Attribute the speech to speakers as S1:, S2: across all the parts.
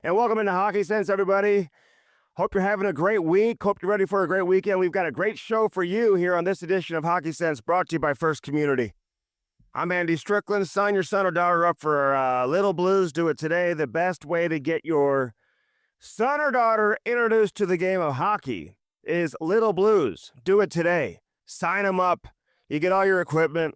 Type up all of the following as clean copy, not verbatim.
S1: And welcome into Hockey Sense, everybody. Hope you're having a great week. Hope you're ready for a great weekend. We've got a great show for you here on this edition of Hockey Sense, brought to you by First Community. I'm Andy Strickland. Sign your son or daughter up for Little Blues. Do it today. The best way to get your son or daughter introduced to the game of hockey is Little Blues. Do it today. Sign them up. You get all your equipment,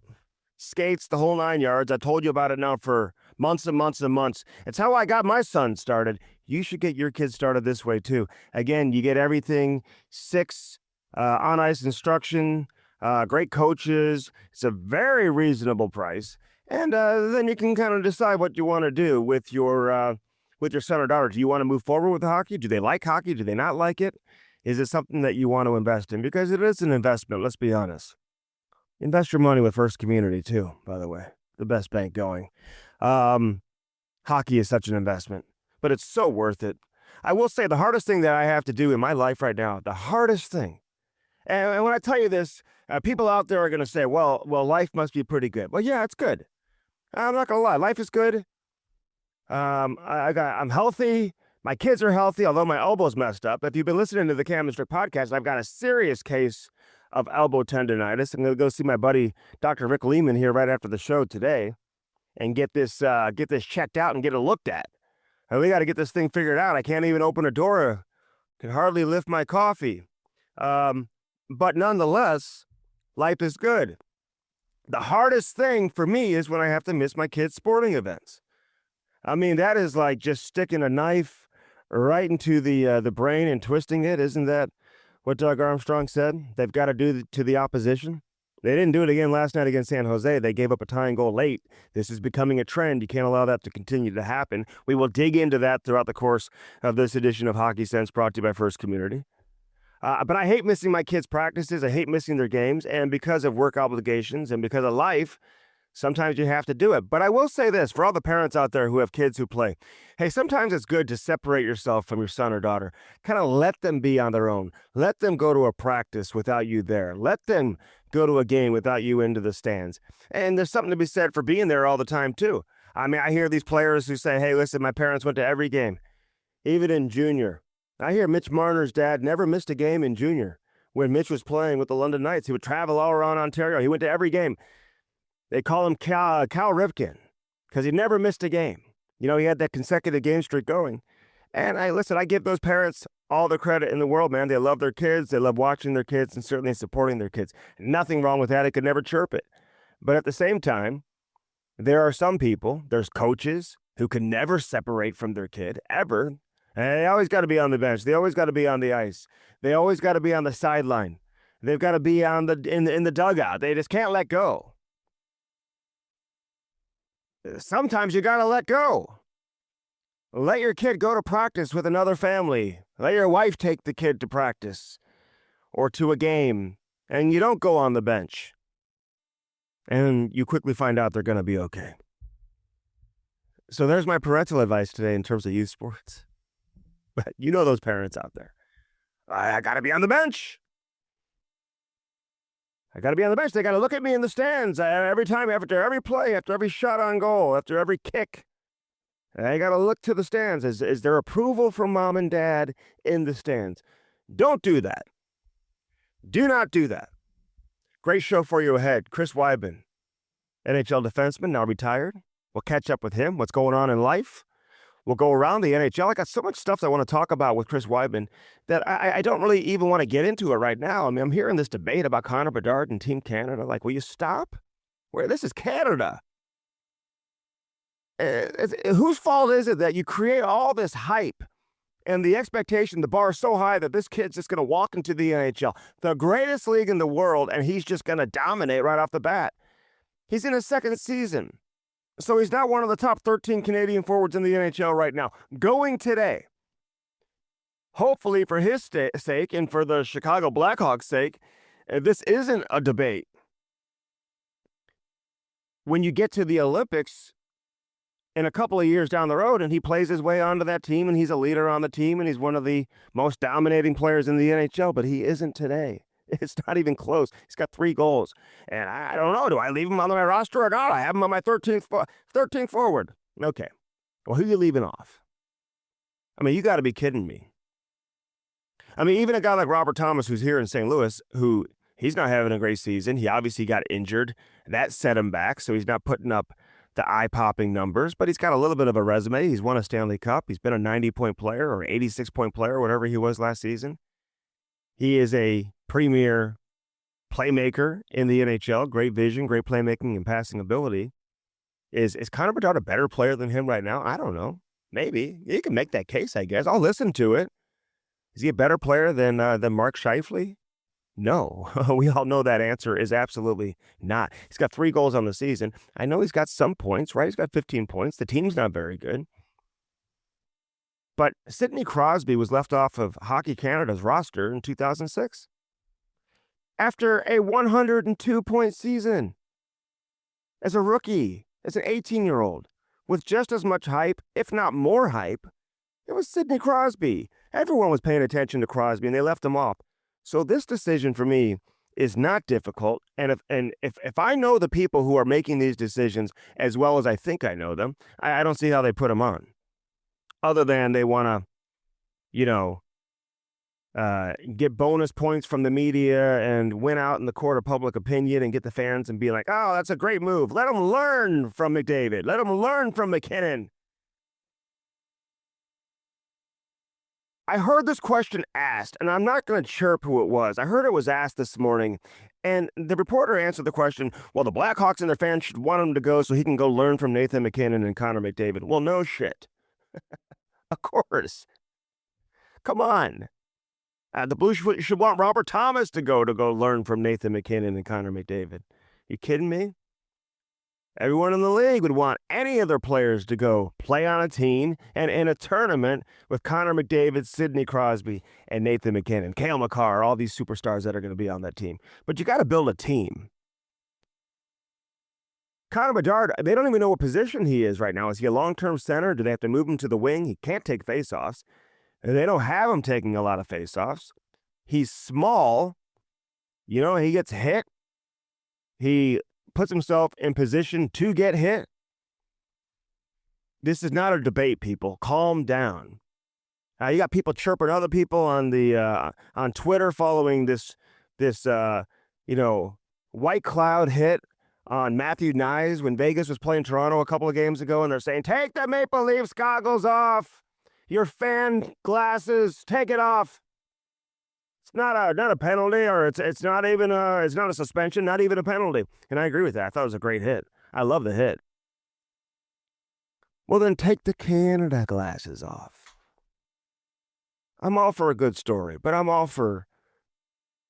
S1: skates, the whole 9 yards. I told you about it now for months and months and months. It's how I got my son started. You should get your kids started this way too. Again, you get everything, 6 on-ice instruction, great coaches. It's a very reasonable price. And then you can kind of decide what you want to do with your son or daughter. Do you want to move forward with hockey? Do they like hockey? Do they not like it? Is it something that you want to invest in? Because it is an investment, let's be honest. Invest your money with First Community too, by the way. The best bank going. Hockey is such an investment, but it's so worth it. I will say the hardest thing that I have to do in my life right now, the hardest thing, and when I tell you this, people out there are going to say, well, life must be pretty good. Well, yeah, it's good. I'm not going to lie. Life is good. I'm healthy. My kids are healthy, although my elbow's messed up. If you've been listening to the Cam and Strick podcast, I've got a serious case of elbow tendonitis. I'm going to go see my buddy, Dr. Rick Lehman, here right after the show today and get this checked out and get it looked at. And we got to get this thing figured out. I can't even open a door. Can hardly lift my coffee. But nonetheless, life is good. The hardest thing for me is when I have to miss my kids' sporting events. I mean, that is like just sticking a knife right into the brain and twisting it. Isn't that what Doug Armstrong said? They've got to do to the opposition. They didn't do it again last night against San Jose. They gave up a tying goal late. This is becoming a trend. You can't allow that to continue to happen. We will dig into that throughout the course of this edition of Hockey Sense, brought to you by First Community. But I hate missing my kids' practices. I hate missing their games. And because of work obligations and because of life, sometimes you have to do it. But I will say this, for all the parents out there who have kids who play, hey, sometimes it's good to separate yourself from your son or daughter. Kind of let them be on their own. Let them go to a practice without you there. Let them go to a game without you into the stands. And there's something to be said for being there all the time, too. I mean, I hear these players who say, hey, listen, my parents went to every game, even in junior. I hear Mitch Marner's dad never missed a game in junior. When Mitch was playing with the London Knights, he would travel all around Ontario. He went to every game. They call him Cal Ripken because he never missed a game. You know, he had that consecutive game streak going. And I give those parents all the credit in the world, man. They love their kids. They love watching their kids and certainly supporting their kids. Nothing wrong with that. I could never chirp it. But at the same time, there are some people, there's coaches who can never separate from their kid, ever. And they always got to be on the bench. They always got to be on the ice. They always got to be on the sideline. They've got to be in the dugout. They just can't let go. Sometimes you got to let go. Let your kid go to practice with another family. Let your wife take the kid to practice or to a game, and you don't go on the bench. And you quickly find out they're going to be okay. So there's my parental advice today in terms of youth sports. But you know those parents out there. I got to be on the bench. I got to be on the bench. They got to look at me in the stands every time, after every play, after every shot on goal, after every kick. I got to look to the stands. Is there approval from mom and dad in the stands? Don't do that. Do not do that. Great show for you ahead. Chris Wideman, NHL defenseman, now retired. We'll catch up with him, what's going on in life. We'll go around the NHL. I got so much stuff I want to talk about with Chris Wideman that I don't really even want to get into it right now. I mean, I'm hearing this debate about Connor Bedard and Team Canada. Like, will you stop? This is Canada. Whose fault is it that you create all this hype and the expectation, the bar is so high that this kid's just going to walk into the NHL, the greatest league in the world, and he's just going to dominate right off the bat? He's in his second season. So he's not one of the top 13 Canadian forwards in the NHL right now. Going today, hopefully for his sake and for the Chicago Blackhawks' sake, this isn't a debate. When you get to the Olympics in a couple of years down the road and he plays his way onto that team and he's a leader on the team and he's one of the most dominating players in the NHL, but he isn't today. It's not even close. He's got 3 goals. And I don't know. Do I leave him on my roster or not? I have him on my 13th forward. Okay. Well, who are you leaving off? I mean, you got to be kidding me. I mean, even a guy like Robert Thomas, who's here in St. Louis, who he's not having a great season. He obviously got injured. That set him back, so he's not putting up the eye-popping numbers, but he's got a little bit of a resume. He's won a Stanley Cup. He's been a 90-point player or 86-point player, whatever he was last season. He is a premier playmaker in the NHL. Great vision, great playmaking and passing ability. Is Connor Bedard a better player than him right now? I don't know. Maybe. You can make that case, I guess. I'll listen to it. Is he a better player than Mark Scheifele? No. We all know that answer is absolutely not. He's got 3 goals on the season. I know he's got some points, right? He's got 15 points. The team's not very good. But Sidney Crosby was left off of Hockey Canada's roster in 2006 after a 102-point season as a rookie, as an 18-year-old, with just as much hype, if not more hype. It was Sidney Crosby. Everyone was paying attention to Crosby, and they left him off. So this decision for me is not difficult. And if I know the people who are making these decisions as well as I think I know them, I don't see how they put them on. Other than they want to, get bonus points from the media and win out in the court of public opinion and get the fans and be like, oh, that's a great move. Let them learn from McDavid. Let them learn from McKinnon. I heard this question asked, and I'm not going to chirp who it was. I heard it was asked this morning, and the reporter answered the question, well, the Blackhawks and their fans should want him to go so he can go learn from Nathan McKinnon and Connor McDavid. Well, no shit. Of course. Come on. The Blues should want Robert Thomas to go learn from Nathan McKinnon and Connor McDavid. You kidding me? Everyone in the league would want any of their players to go play on a team and in a tournament with Connor McDavid, Sidney Crosby, and Nathan McKinnon, Cale Makar, all these superstars that are going to be on that team. But you got to build a team. Connor Bedard, they don't even know what position he is right now. Is he a long-term center? Do they have to move him to the wing? He can't take faceoffs. They don't have him taking a lot of faceoffs. He's small. He gets hit. He puts himself in position to get hit. This is not a debate, people. Calm down. You got people chirping other people on on Twitter following this white cloud hit on Matthew Nyes when Vegas was playing Toronto a couple of games ago, and they're saying, take the Maple Leafs goggles off. Your fan glasses, take it off. It's not a penalty, or it's not even it's not a suspension, not even a penalty. And I agree with that. I thought it was a great hit. I love the hit. Well, then take the Canada glasses off. I'm all for a good story, but I'm all for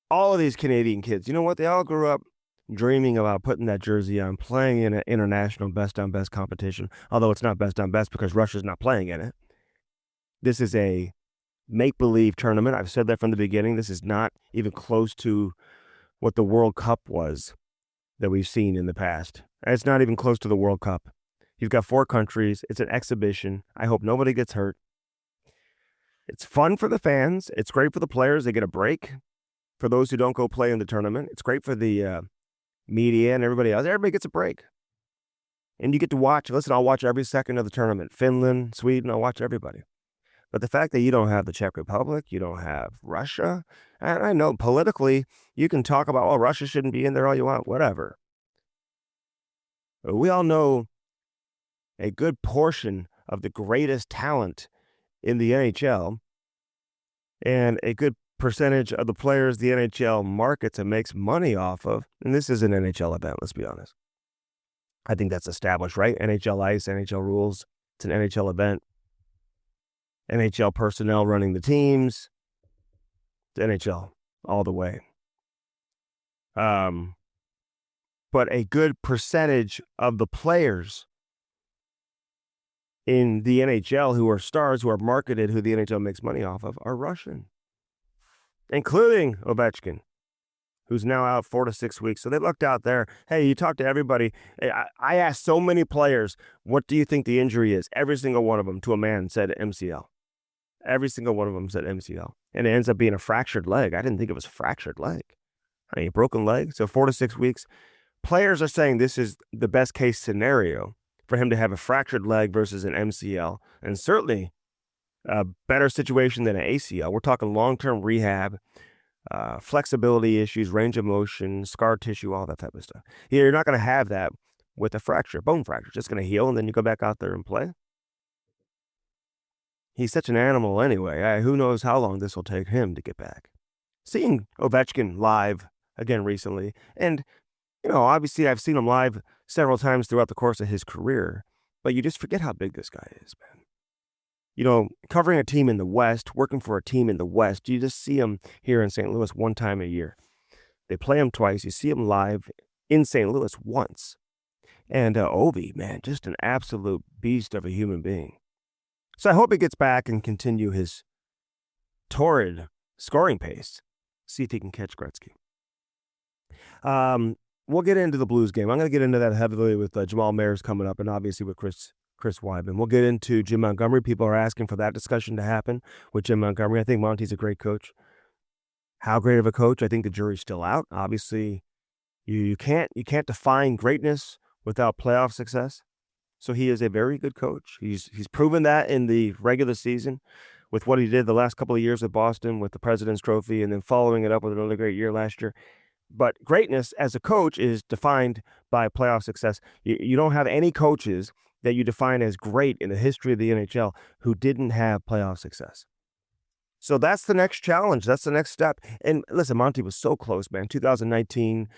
S1: all of these Canadian kids. You know what? They all grew up dreaming about putting that jersey on, playing in an international best-on-best competition, although it's not best-on-best because Russia's not playing in it. This is a make-believe tournament. I've said that from the beginning. This is not even close to what the World Cup was that we've seen in the past. It's not even close to the World Cup. You've got 4 countries. It's an exhibition. I hope nobody gets hurt. It's fun for the fans. It's great for the players. They get a break. For those who don't go play in the tournament, it's great for the media and everybody else. Everybody gets a break. And you get to watch. Listen, I'll watch every second of the tournament. Finland, Sweden, I'll watch everybody. But the fact that you don't have the Czech Republic, you don't have Russia, and I know politically you can talk about, oh, Russia shouldn't be in there all you want, whatever. But we all know a good portion of the greatest talent in the NHL and a good percentage of the players the NHL markets and makes money off of, and this is an NHL event, let's be honest. I think that's established, right? NHL ice, NHL rules, it's an NHL event. NHL personnel running the teams. It's NHL all the way. But a good percentage of the players in the NHL who are stars, who are marketed, who the NHL makes money off of, are Russian, including Ovechkin, who's now out 4 to 6 weeks. So they looked out there. Hey, you talk to everybody. I asked so many players, what do you think the injury is? Every single one of them, to a man, said MCL. Every single one of them said MCL. And it ends up being a fractured leg. I didn't think it was a fractured leg. I mean, a broken leg. So 4 to 6 weeks. Players are saying this is the best case scenario for him to have a fractured leg versus an MCL. And certainly a better situation than an ACL. We're talking long-term rehab, flexibility issues, range of motion, scar tissue, all that type of stuff. You're not going to have that with a fracture, bone fracture. It's just going to heal, and then you go back out there and play. He's such an animal anyway. Who knows how long this will take him to get back. Seeing Ovechkin live again recently, and, obviously I've seen him live several times throughout the course of his career, but you just forget how big this guy is, man. Covering a team in the West, working for a team in the West, you just see him here in St. Louis one time a year. They play him twice. You see him live in St. Louis once. And Ovi, man, just an absolute beast of a human being. So I hope he gets back and continue his torrid scoring pace. See if he can catch Gretzky. We'll get into the Blues game. I'm going to get into that heavily with Jamal Mayers coming up, and obviously with Chris Wideman. We'll get into Jim Montgomery. People are asking for that discussion to happen with Jim Montgomery. I think Monty's a great coach. How great of a coach? I think the jury's still out. Obviously, you can't define greatness without playoff success. So he is a very good coach. He's proven that in the regular season with what he did the last couple of years with Boston with the President's Trophy, and then following it up with another great year last year. But greatness as a coach is defined by playoff success. You don't have any coaches that you define as great in the history of the NHL who didn't have playoff success. So that's the next challenge. That's the next step. And listen, Monty was so close, man. 2019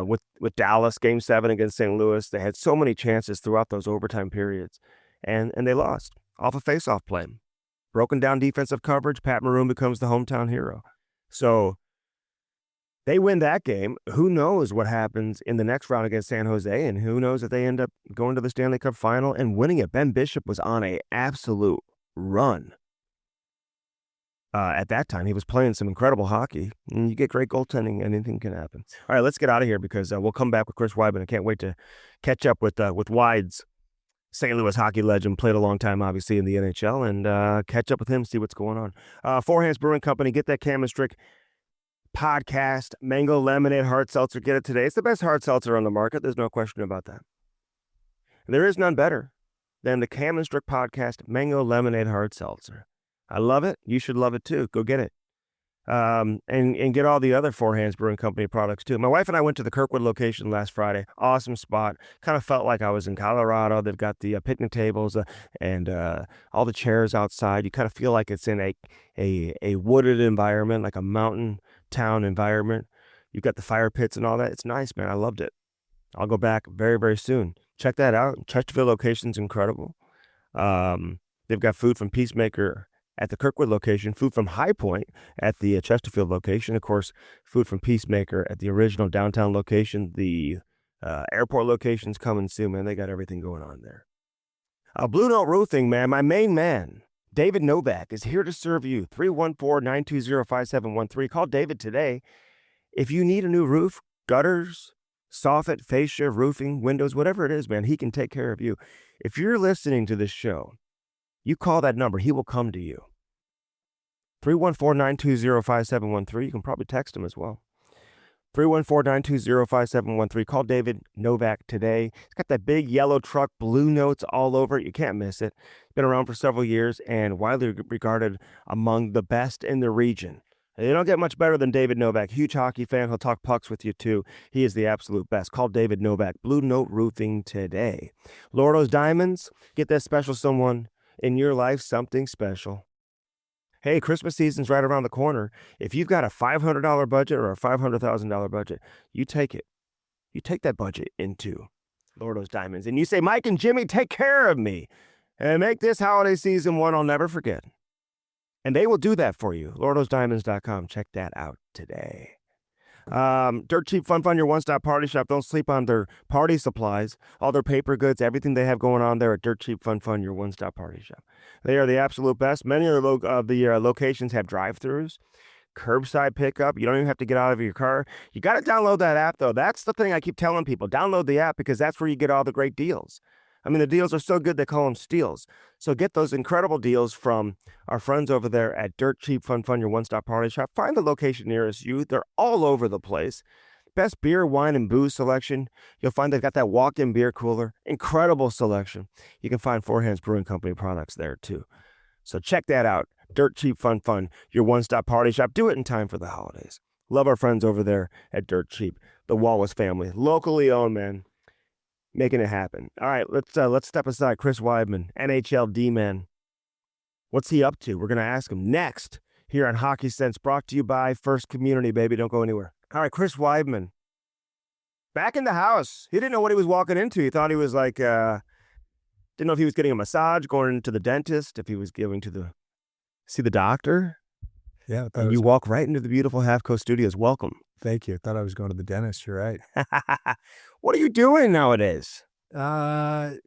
S1: with Dallas, Game 7 against St. Louis. They had so many chances throughout those overtime periods, and they lost off a faceoff play. Broken down defensive coverage, Pat Maroon becomes the hometown hero. So they win that game. Who knows what happens in the next round against San Jose, and who knows if they end up going to the Stanley Cup final and winning it. Ben Bishop was on an absolute run. At that time, he was playing some incredible hockey, and you get great goaltending, anything can happen. All right, let's get out of here because we'll come back with Chris Wideman. I can't wait to catch up with Wides, St. Louis hockey legend, played a long time, obviously, in the NHL, and catch up with him, see what's going on. Four Hands Brewing Company, get that Cam and Strick podcast, Mango Lemonade Hard Seltzer. Get it today. It's the best hard seltzer on the market. There's no question about that. And there is none better than the Cam and Strick podcast, Mango Lemonade Hard Seltzer. I love it. You should love it too. Go get it. And get all the other Four Hands Brewing Company products too. My wife and I went to the Kirkwood location last Friday. Awesome spot. Kind of felt like I was in Colorado. They've got the picnic tables and all the chairs outside. You kind of feel like it's in a wooded environment, like a mountain town environment. You've got the fire pits and all that. It's nice, man. I loved it. I'll go back very, very soon. Check that out. Chesterfield location's incredible. They've got food from Peacemaker at the Kirkwood location, food from High Point at the Chesterfield location, of course, food from Peacemaker at the original downtown location. The airport location's coming soon, man. They got everything going on there. Blue Note Roofing, man, my main man, David Novak, is here to serve you. 314-920-5713. Call David today. If you need a new roof, gutters, soffit, fascia, roofing, windows, whatever it is, man, he can take care of you. If you're listening to this show, you call that number. He will come to you. 314-920-5713. You can probably text him as well. 314-920-5713. Call David Novak today. He's got that big yellow truck, blue notes all over it. You can't miss it. Been around for several years and widely regarded among the best in the region. You don't get much better than David Novak. Huge hockey fan. He'll talk pucks with you, too. He is the absolute best. Call David Novak. Blue Note Roofing today. Lordo's Diamonds. Get that special someone in your life, something special. Hey, Christmas season's right around the corner. If you've got a $500 budget or a $500,000 budget, you take it. You take that budget into Lordo's Diamonds. And you say, Mike and Jimmy, take care of me. And make this holiday season one I'll never forget. And they will do that for you. LordosDiamonds.com. Check that out today. Dirt Cheap Fun Fun, your one-stop party shop. Don't sleep on their party supplies, all their paper goods, everything they have going on there at Dirt Cheap Fun Fun, your one-stop party shop. They are the absolute best. Many of the locations have drive-thrus, curbside pickup. You don't even have to get out of your car. You got to download that app, though. That's the thing I keep telling people. Download the app because that's where you get all the great deals. I mean, the deals are so good they call them steals. So get those incredible deals from our friends over there at Dirt Cheap Fun Fun, your one-stop party shop. Find the location nearest you. They're all over the place. Best beer, wine, and booze selection. You'll find they've got that walk-in beer cooler. Incredible selection. You can find Four Hands Brewing Company products there, too. So check that out. Dirt Cheap Fun Fun, your one-stop party shop. Do it in time for the holidays. Love our friends over there at Dirt Cheap. The Wallace family, locally owned, man, making it happen. All right, let's step aside. Chris Wideman, NHL D-man. What's he up to? We're going to ask him next here on Hockey Sense, brought to you by First Community, baby. Don't go anywhere. All right, Chris Wideman, back in the house. He didn't know what he was walking into. He thought he was like, didn't know if he was getting a massage, going to the dentist, if he was going to see the doctor.
S2: Yeah.
S1: And you walk right into the beautiful Half Coast Studios. Welcome.
S2: Thank you. I thought I was going to the dentist. You're right.
S1: What are you doing nowadays?
S2: I'm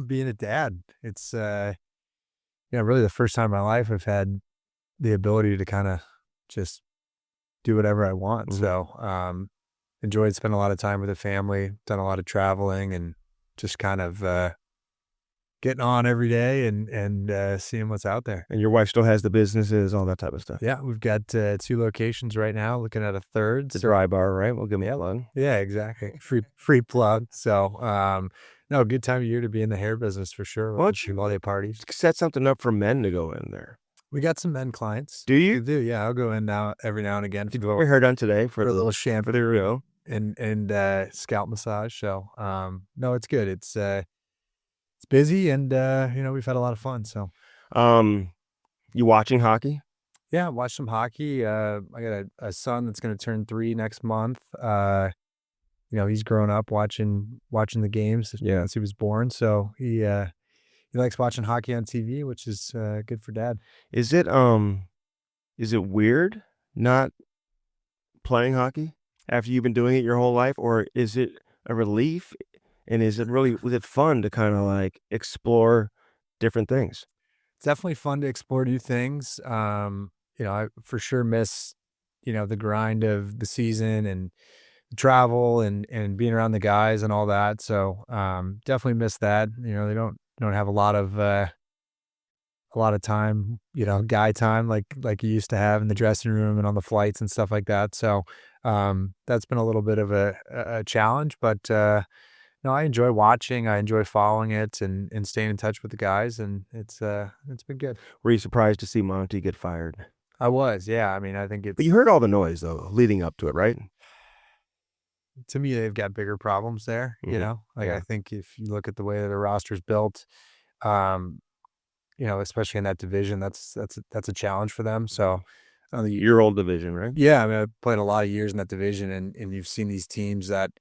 S2: being a dad. It's, really the first time in my life I've had the ability to kind of just do whatever I want.
S1: Mhm.
S2: So, enjoyed spending a lot of time with the family, done a lot of traveling, and just kind of getting on every day and seeing what's out there.
S1: And your wife still has the businesses, all that type of stuff.
S2: Yeah, we've got 2 locations right now, looking at a third.
S1: The dry bar, right? We'll give me a plug.
S2: Yeah, exactly. Free plug. So, no, good time of year to be in the hair business for sure.
S1: Why don't you
S2: holiday parties?
S1: set something up for men to go in there?
S2: We got some men clients.
S1: Do you?
S2: We do, yeah. I'll go in now every now and again
S1: Did you have your hair done today for
S2: a
S1: the
S2: little shampoo
S1: for the real?
S2: and scalp massage. So, no, it's good. It's busy and we've had a lot of fun. So,
S1: You watching hockey?
S2: yeah, watch some hockey. I got a son that's going to turn 3 next month. He's grown up watching the games since he was born. So he likes watching hockey on TV, which is good for dad.
S1: Is it weird not playing hockey after you've been doing it your whole life, or is it a relief? And was it fun to kind of like explore different things?
S2: It's definitely fun to explore new things. I for sure miss, the grind of the season and travel and being around the guys and all that. So, definitely miss that. They don't have a lot of time, guy time like you used to have in the dressing room and on the flights and stuff like that. So, that's been a little bit of a challenge, but, no, I enjoy watching. I enjoy following it and staying in touch with the guys, and it's been good.
S1: Were you surprised to see Monty get fired?
S2: I was, yeah. I mean, I think
S1: But you heard all the noise though leading up to it, right?
S2: to me, they've got bigger problems there.
S1: Mhm. Yeah.
S2: I think if you look at the way that the roster's built, especially in that division, that's a challenge for them. So,
S1: Your old division, right?
S2: yeah, I mean, I played a lot of years in that division, and you've seen these teams that,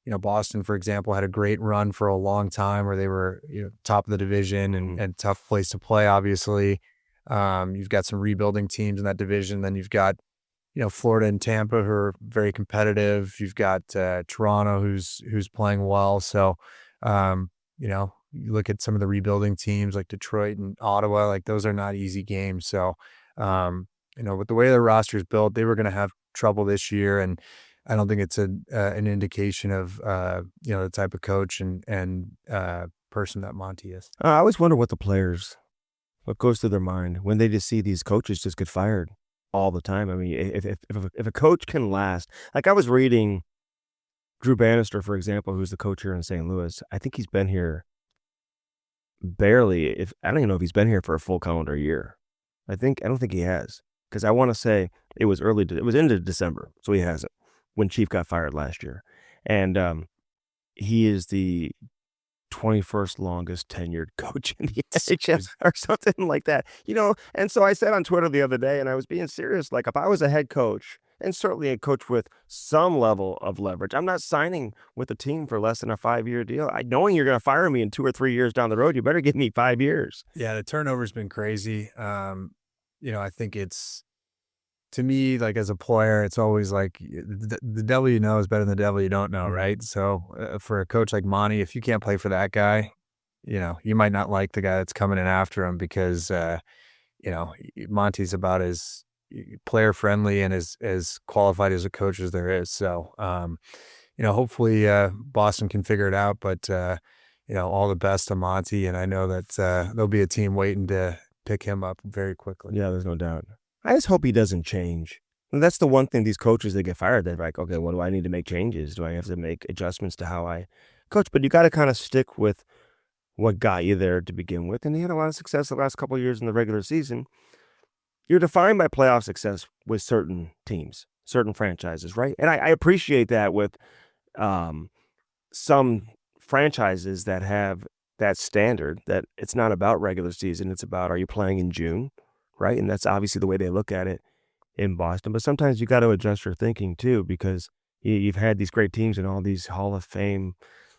S2: Boston, for example, had a great run for a long time where they were, top of the division and tough place to play, obviously. You've got some rebuilding teams in that division. Then you've got, Florida and Tampa who are very competitive. You've got Toronto who's playing well. So, you look at some of the rebuilding teams like Detroit and Ottawa, like those are not easy games. So, with the way the roster is built, they were going to have trouble this year, and I don't think it's an indication of the type of coach and person that Monty is.
S1: I always wonder what goes through their mind when they just see these coaches just get fired all the time. I mean, if a coach can last, like I was reading Drew Bannister, for example, who's the coach here in St. Louis. I think he's been here barely. I don't even know if he's been here for a full calendar year. I don't think he has, because I want to say it was into December, so he hasn't. When Chief got fired last year, and he is the 21st longest tenured coach in the NHL or something like that, And so I said on Twitter the other day, and I was being serious, like if I was a head coach, and certainly a coach with some level of leverage, I'm not signing with a team for less than a 5-year deal. Knowing you're going to fire me in 2 or 3 years down the road, you better give me 5 years.
S2: Yeah, the turnover's been crazy. I think it's, to me, like as a player, it's always like the devil you know is better than the devil you don't know, right? So for a coach like Monty, if you can't play for that guy, you might not like the guy that's coming in after him because, Monty's about as player friendly and as qualified as a coach as there is. So, hopefully Boston can figure it out, but, all the best to Monty. And I know that there'll be a team waiting to pick him up very quickly.
S1: Yeah, there's no doubt. I just hope he doesn't change. And that's the one thing, these coaches that get fired, they're like, okay, what do I need to make changes? Do I have to make adjustments to how I coach? But you got to kind of stick with what got you there to begin with. And he had a lot of success the last couple of years in the regular season. You're defined by playoff success with certain teams, certain franchises, right? And I appreciate that with some franchises that have that standard, that it's not about regular season. It's about, are you playing in June, right? And that's obviously the way they look at it in Boston. But sometimes you got to adjust your thinking too, because you've had these great teams and all these Hall of Fame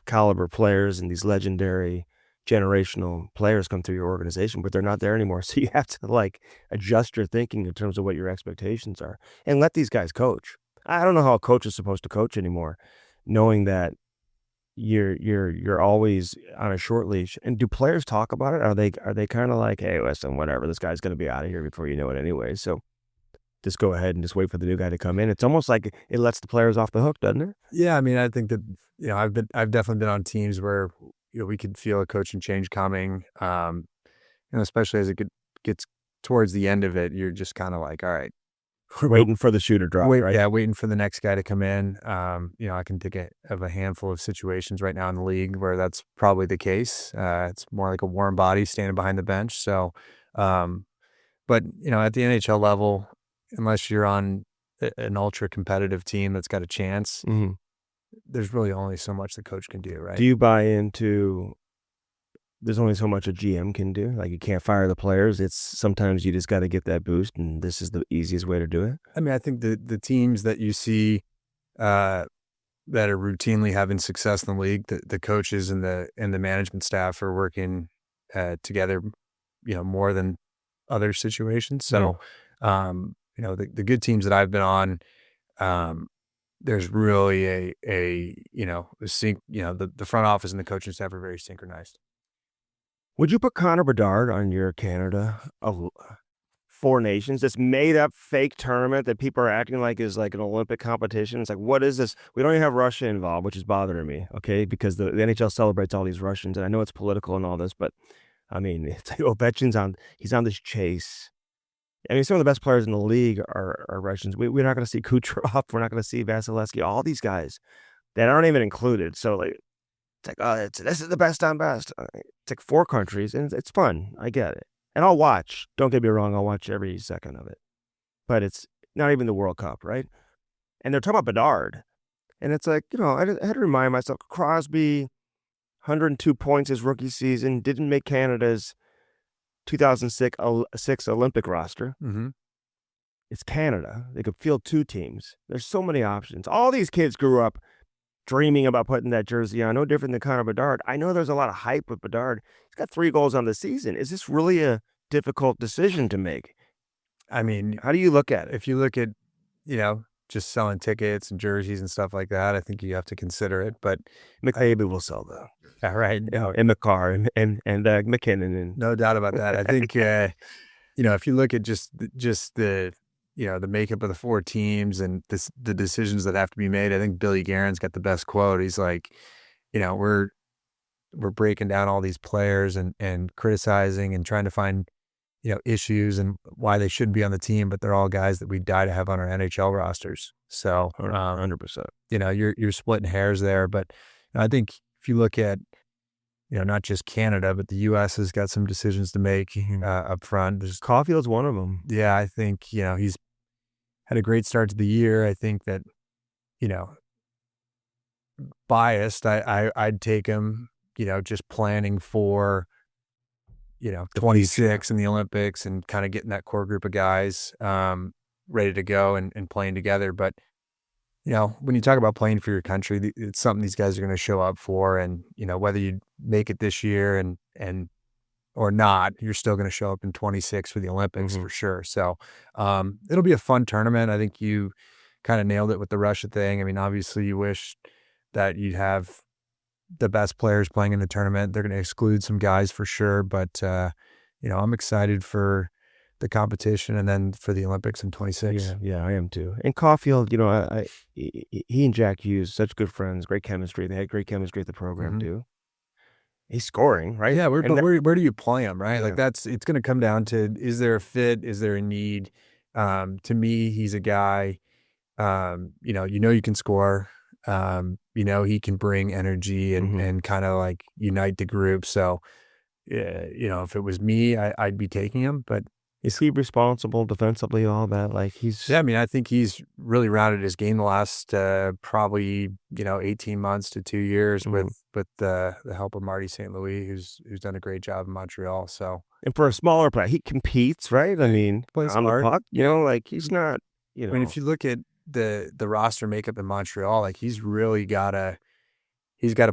S1: caliber players and these legendary generational players come through your organization, but they're not there anymore. So you have to like adjust your thinking in terms of what your expectations are and let these guys coach. I don't know how a coach is supposed to coach anymore, knowing that you're always on a short leash. And do players talk about it? Are they kind of like, hey, listen, whatever, this guy's going to be out of here before you know it anyway. So just go ahead and just wait for the new guy to come in. It's almost like it lets the players off the hook, doesn't it?
S2: Yeah, I mean, I think that, you know, I've definitely been on teams where, you know, we could feel a coaching change coming. And especially as it gets towards the end of it, you're just kind of like, all right,
S1: we're waiting for the shoe to drop, right?
S2: Yeah, waiting for the next guy to come in. You know, I can think of a handful of situations right now in the league where that's probably the case. It's more like a warm body standing behind the bench. So, but, you know, at the NHL level, unless you're on an ultra competitive team that's got a chance, there's really only so much the coach can do, right?
S1: Do you buy into there's only so much a GM can do? Like, you can't fire the players. It's sometimes you just got to get that boost, and this is the easiest way to do it.
S2: I mean, I think the teams that you see that are routinely having success in the league, the coaches and the management staff are working together, you know, more than other situations. So, you know, the good teams that I've been on, there's really a you know, the front office and the coaching staff are very synchronized.
S1: Would you put Connor Bedard on your Canada Four Nations, this made up fake tournament that people are acting like is like an Olympic competition? It's like, what is this? We don't even have Russia involved, which is bothering me, okay? Because the NHL celebrates all these Russians, and I know it's political and all this, but I mean, it's like Ovechkin's he's on this chase. I mean, some of the best players in the league are Russians. We're not going to see Kucherov. We're not going to see Vasilevsky. All these guys that aren't even included. So like, it's like, oh, this is the best on best. It's like 4 countries, and it's fun. I get it. And I'll watch. Don't get me wrong. I'll watch every second of it. But it's not even the World Cup, right? And they're talking about Bedard. And it's like, you know, I had to remind myself, Crosby, 102 points his rookie season, didn't make Canada's 2006 Olympic roster. It's Canada. They could field 2 teams. There's so many options. All these kids grew up dreaming about putting that jersey on, no different than Connor Bedard. I know there's a lot of hype with Bedard. He's got 3 goals on the season. Is this really a difficult decision to make?
S2: I mean,
S1: how do you look at it?
S2: If you look at, you know, just selling tickets and jerseys and stuff like that, I think you have to consider it. But
S1: McCabe will sell though.
S2: Yeah, right.
S1: You know, and McCarr and McKinnon, and
S2: no doubt about that. I think you know, if you look at just the you know, the makeup of the 4 teams and the decisions that have to be made, I think Billy Guerin's got the best quote. He's like, you know, we're breaking down all these players and criticizing and trying to find, you know, issues and why they shouldn't be on the team, but they're all guys that we die to have on our NHL rosters. So
S1: 100%.
S2: You know, you're splitting hairs there, but I think if you look at, you know, not just Canada, but the U.S. has got some decisions to make up front.
S1: Caulfield's one of them.
S2: Yeah, I think, you know, he's had a great start to the year. I think that, you know, biased, I'd take him, you know, just planning for, you know, 26 in the Olympics and kind of getting that core group of guys ready to go and playing together. But, you know, when you talk about playing for your country, it's something these guys are going to show up for. And, you know, whether you make it this year and or not, you're still going to show up in 26 for the Olympics for sure. So it'll be a fun tournament. I think you kind of nailed it with the Russia thing. I mean, obviously you wish that you'd have the best players playing in the tournament. They're going to exclude some guys for sure. But, you know, I'm excited for the competition and then for the Olympics in 26.
S1: Yeah, I am too. And Caulfield, you know, he and Jack Hughes, such good friends, great chemistry. They had great chemistry at the program too. He's scoring, right?
S2: Yeah, where do you play him, right? Yeah. Like it's going to come down to, is there a fit? Is there a need? To me, he's a guy, you know, you can score. He can bring energy and kind of like unite the group. So, if it was me, I'd be taking him. But
S1: is he responsible defensively, all that? Like
S2: yeah, I mean, I think he's really rounded his game the last probably 18 months to 2 years with the help of Marty St. Louis, who's done a great job in Montreal. So,
S1: and for a smaller player, he competes, right? I mean,
S2: plays
S1: on
S2: hard.
S1: the puck, like he's not,
S2: I mean, if you look at the roster makeup in Montreal, like he's got to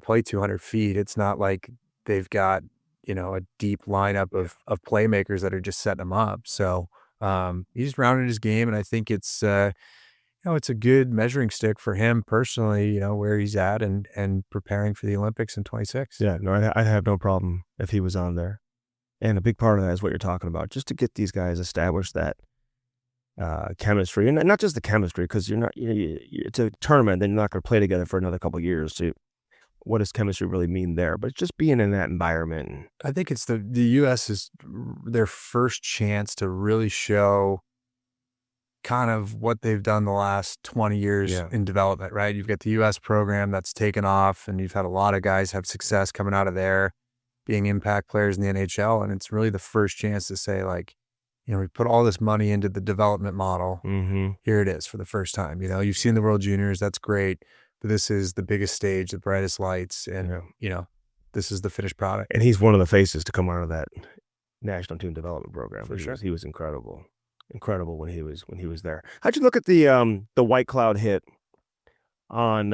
S2: play 200 feet. It's not like they've got a deep lineup of playmakers that are just setting him up. So he's rounded his game, and I think it's it's a good measuring stick for him personally. Where he's at and preparing for the Olympics in 26.
S1: Yeah, no, I'd have no problem if he was on there. And a big part of that is what you're talking about, just to get these guys established that chemistry, and not just the chemistry, because you're not. It's a tournament, then you're not going to play together for another couple of years. So what does chemistry really mean there? But just being in that environment.
S2: I think it's the U.S. is their first chance to really show kind of what they've done the last 20 years in development, right? You've got the U.S. program that's taken off, and you've had a lot of guys have success coming out of there, being impact players in the NHL, and it's really the first chance to say, like, we put all this money into the development model. Here it is for the first time. You've seen the World Juniors, that's great. But this is the biggest stage, the brightest lights, and this is the finished product.
S1: And he's one of the faces to come out of that National Team Development Program.
S2: For sure.
S1: He was incredible when he was there. How'd you look at the White Cloud hit on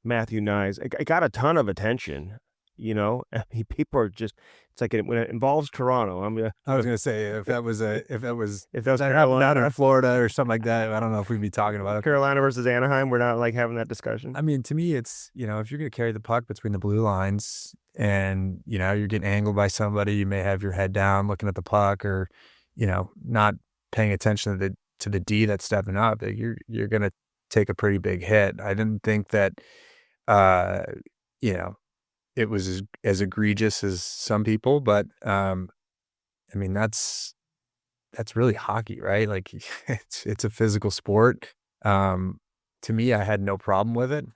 S1: Matthew Nyes? It got a ton of attention. I mean, people are just. It's like when it involves Toronto.
S2: I was gonna say if that was out in Florida or something like that, I don't know if we'd be talking about it.
S1: Carolina versus Anaheim. We're not like having that discussion.
S2: I mean, to me, it's if you're gonna carry the puck between the blue lines and you're getting angled by somebody, you may have your head down looking at the puck, or not paying attention to the D that's stepping up. You're gonna take a pretty big hit. I didn't think that it was as egregious as some people, but I mean that's really hockey, right? Like it's a physical sport. To me, I had no problem with it.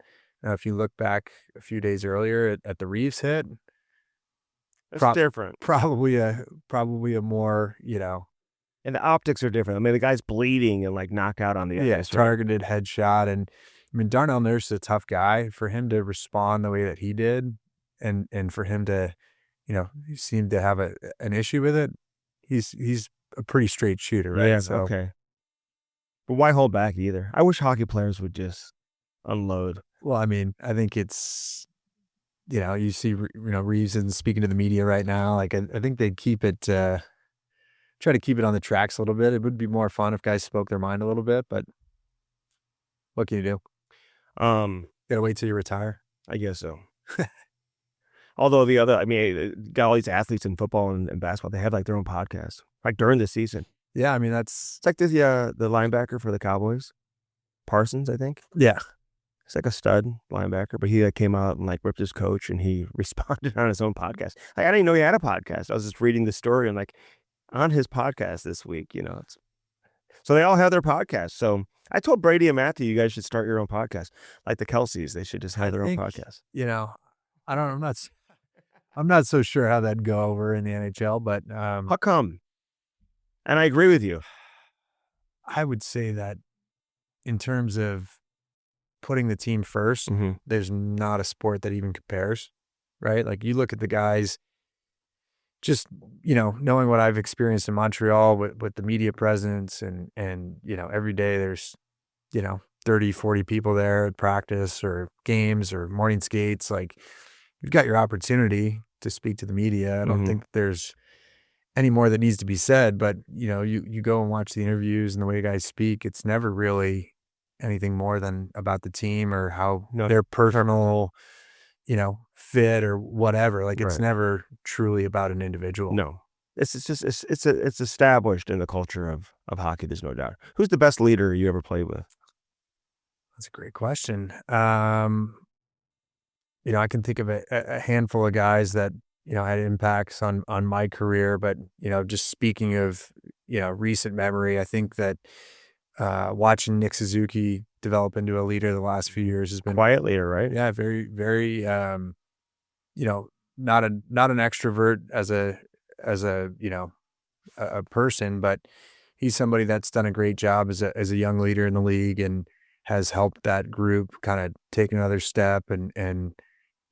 S2: Now, if you look back a few days earlier at the Reeves hit,
S1: it's different.
S2: Probably a more
S1: and the optics are different. I mean, the guy's bleeding and like knockout on the ice,
S2: targeted headshot, and I mean Darnell Nurse is a tough guy. For him to respond the way that he did. And for him to, he seemed to have an issue with it. He's a pretty straight shooter, right?
S1: Yeah, so, okay. But why hold back either? I wish hockey players would just unload.
S2: Well, I mean, I think it's, you see, Reeves isn't speaking to the media right now. Like, I think they'd keep it, try to keep it on the tracks a little bit. It would be more fun if guys spoke their mind a little bit, but what can you do? Gotta wait till you retire.
S1: I guess so. Although got all these athletes in football and basketball, they have like their own podcast, like during the season.
S2: Yeah, I mean
S1: it's like this. The linebacker for the Cowboys, Parsons, I think.
S2: Yeah,
S1: it's like a stud linebacker, but he came out and like ripped his coach, and he responded on his own podcast. Like, I didn't even know he had a podcast. I was just reading the story and like on his podcast this week. So they all have their podcasts. So I told Brady and Matthew, you guys should start your own podcast, like the Kelseys. They should just have their own podcast.
S2: I'm not so sure how that'd go over in the NHL, but
S1: how come? And I agree with you.
S2: I would say that in terms of putting the team first, there's not a sport that even compares, right? Like you look at the guys, just knowing what I've experienced in Montreal with the media presence and every day there's 30, 40 people there at practice or games or morning skates. Like, you've got your opportunity to speak to the media. I don't think there's any more that needs to be said, but you go and watch the interviews and the way guys speak, it's never really anything more than about the team or how their personal, fit or whatever. Like it's never truly about an individual.
S1: No, it's established in the culture of hockey. There's no doubt. Who's the best leader you ever played with?
S2: That's a great question. I can think of a handful of guys that, had impacts on my career, but, just speaking of, recent memory, I think that watching Nick Suzuki develop into a leader the last few years has been
S1: quiet leader, right?
S2: Yeah, very, very, not an extrovert as a, a person, but he's somebody that's done a great job as a young leader in the league and has helped that group kind of take another step and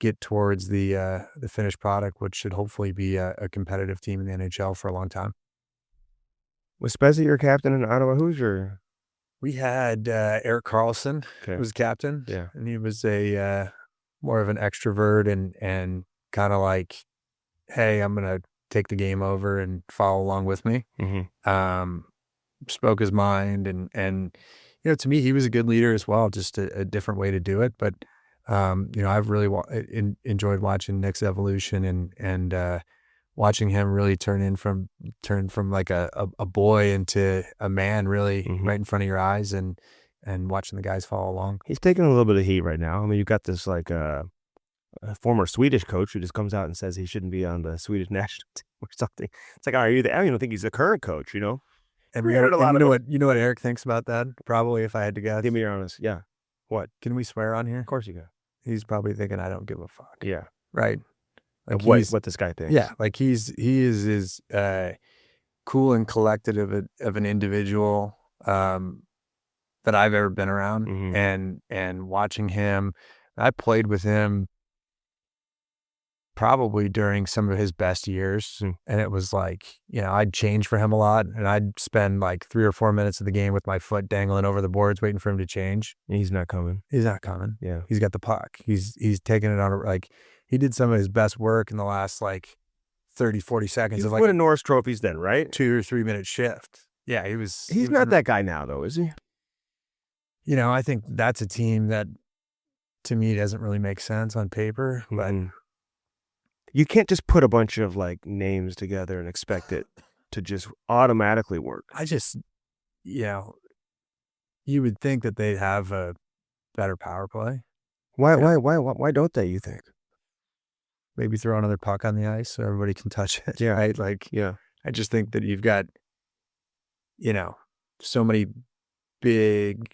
S2: get towards the finished product, which should hopefully be a competitive team in the NHL for a long time.
S1: Was Spezzy your captain in Ottawa? Who's your?
S2: We had Eric Carlson was captain.
S1: Yeah.
S2: And he was a more of an extrovert and kind of like, hey, I'm going to take the game over and follow along with me.
S1: Mm-hmm.
S2: Spoke his mind and to me, he was a good leader as well, just a different way to do it. But, I've really enjoyed watching Nick's evolution and watching him really turn from like a boy into a man really right in front of your eyes and watching the guys follow along.
S1: He's taking a little bit of heat right now. I mean, you've got this like a former Swedish coach who just comes out and says he shouldn't be on the Swedish national team or something. It's like, are you? I don't even think he's the current coach,
S2: And we heard a lot you know what Eric thinks about that? Probably, if I had to guess.
S1: Give me your honest. Yeah. What?
S2: Can we swear on here?
S1: Of course you can.
S2: He's probably thinking, I don't give a fuck.
S1: Yeah.
S2: Right. Like
S1: what this guy thinks.
S2: Yeah. Like he is as cool and collected of an individual that I've ever been around. And watching him, I played with him probably during some of his best years. And it was like, I'd change for him a lot and I'd spend like 3 or 4 minutes of the game with my foot dangling over the boards waiting for him to change.
S1: And he's not coming.
S2: Yeah. He's got the puck. He's taking it on he did some of his best work in the last like 30, 40 seconds.
S1: He's
S2: of like
S1: winning Norris trophies then, right?
S2: 2 or 3 minute shift. Yeah, he was.
S1: He's not that guy now though, is he?
S2: I think that's a team that to me doesn't really make sense on paper, but
S1: you can't just put a bunch of like names together and expect it to just automatically work.
S2: I just, you would think that they'd have a better power play.
S1: Why don't they, you think?
S2: Maybe throw another puck on the ice so everybody can touch it.
S1: Yeah.
S2: Right? Like, I just think that you've got, so many big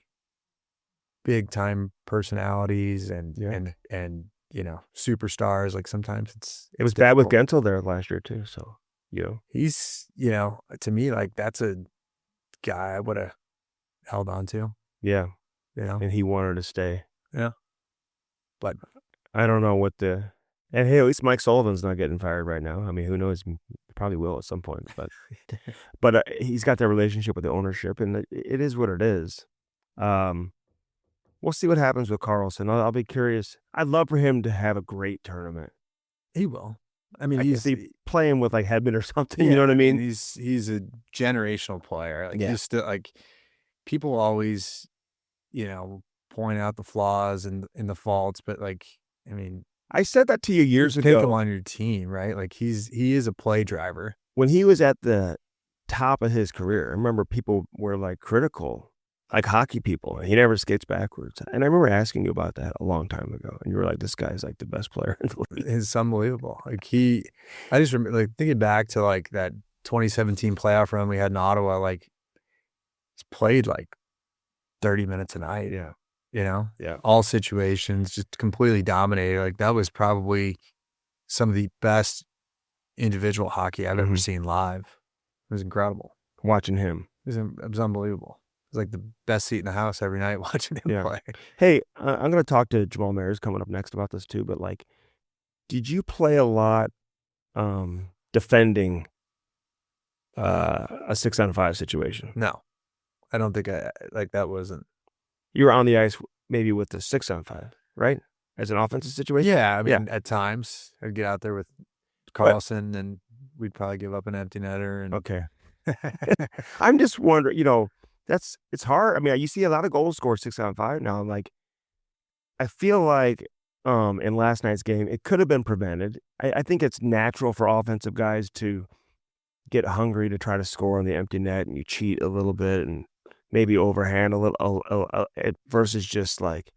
S2: time personalities and superstars. Like sometimes it was
S1: bad with Gensel there last year too. So,
S2: he's, to me, like that's a guy I would have held on to.
S1: Yeah. And he wanted to stay.
S2: Yeah.
S1: But I don't know and hey, at least Mike Sullivan's not getting fired right now. I mean, who knows? He probably will at some point, but he's got that relationship with the ownership and it is what it is. We'll see what happens with Carlson. I'll be curious. I'd love for him to have a great tournament.
S2: He will. I mean,
S1: he's playing with like Hedman or something. You know what I mean?
S2: He's a generational player. Like he's still like people always, point out the flaws and the faults, but like, I mean,
S1: I said that to you years ago.
S2: Pick him on your team, right? Like he is a play driver.
S1: When he was at the top of his career, I remember people were like critical. Like hockey people, he never skates backwards. And I remember asking you about that a long time ago. And you were like, this guy's like the best player in the league.
S2: It's unbelievable. Like I just remember like thinking back to like that 2017 playoff run we had in Ottawa, like he's played like 30 minutes a night.
S1: Yeah.
S2: Yeah. All situations, just completely dominated. Like that was probably some of the best individual hockey I've ever seen live. It was incredible.
S1: Watching him.
S2: It was unbelievable. It was like the best seat in the house every night watching him play.
S1: Hey, I'm going to talk to Jamal Mayers coming up next about this too, but like, did you play a lot defending a 6-on-5 situation?
S2: No, I don't think that wasn't.
S1: You were on the ice maybe with the 6-on-5, right? As an offensive situation?
S2: Yeah, I mean, at times I'd get out there with Carlson and we'd probably give up an empty netter. And
S1: okay. I'm just wondering, it's hard. I mean, you see a lot of goals scored 6-on-5 now. Like, I feel like in last night's game, it could have been prevented. I think it's natural for offensive guys to get hungry to try to score on the empty net, and you cheat a little bit and maybe overhand a little versus just like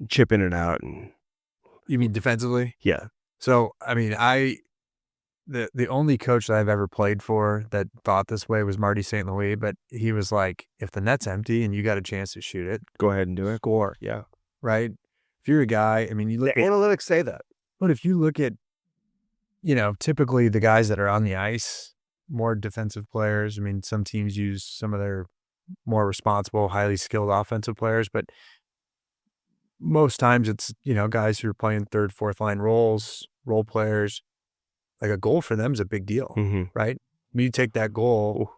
S1: chipping it out. And
S2: you mean defensively?
S1: Yeah.
S2: So, I mean, The only coach that I've ever played for that thought this way was Marty St. Louis, but he was like, if the net's empty and you got a chance to shoot it,
S1: Go ahead and do it.
S2: score,
S1: Yeah.
S2: right? If you're a guy, I mean, you
S1: The
S2: look at,
S1: analytics say that.
S2: but if you look at, typically the guys that are on the ice, more defensive players. I mean, some teams use some of their more responsible, highly skilled offensive players, but most times it's, guys who are playing third, fourth line roles, role players. Like a goal for them is a big deal, right? I mean, you take that goal,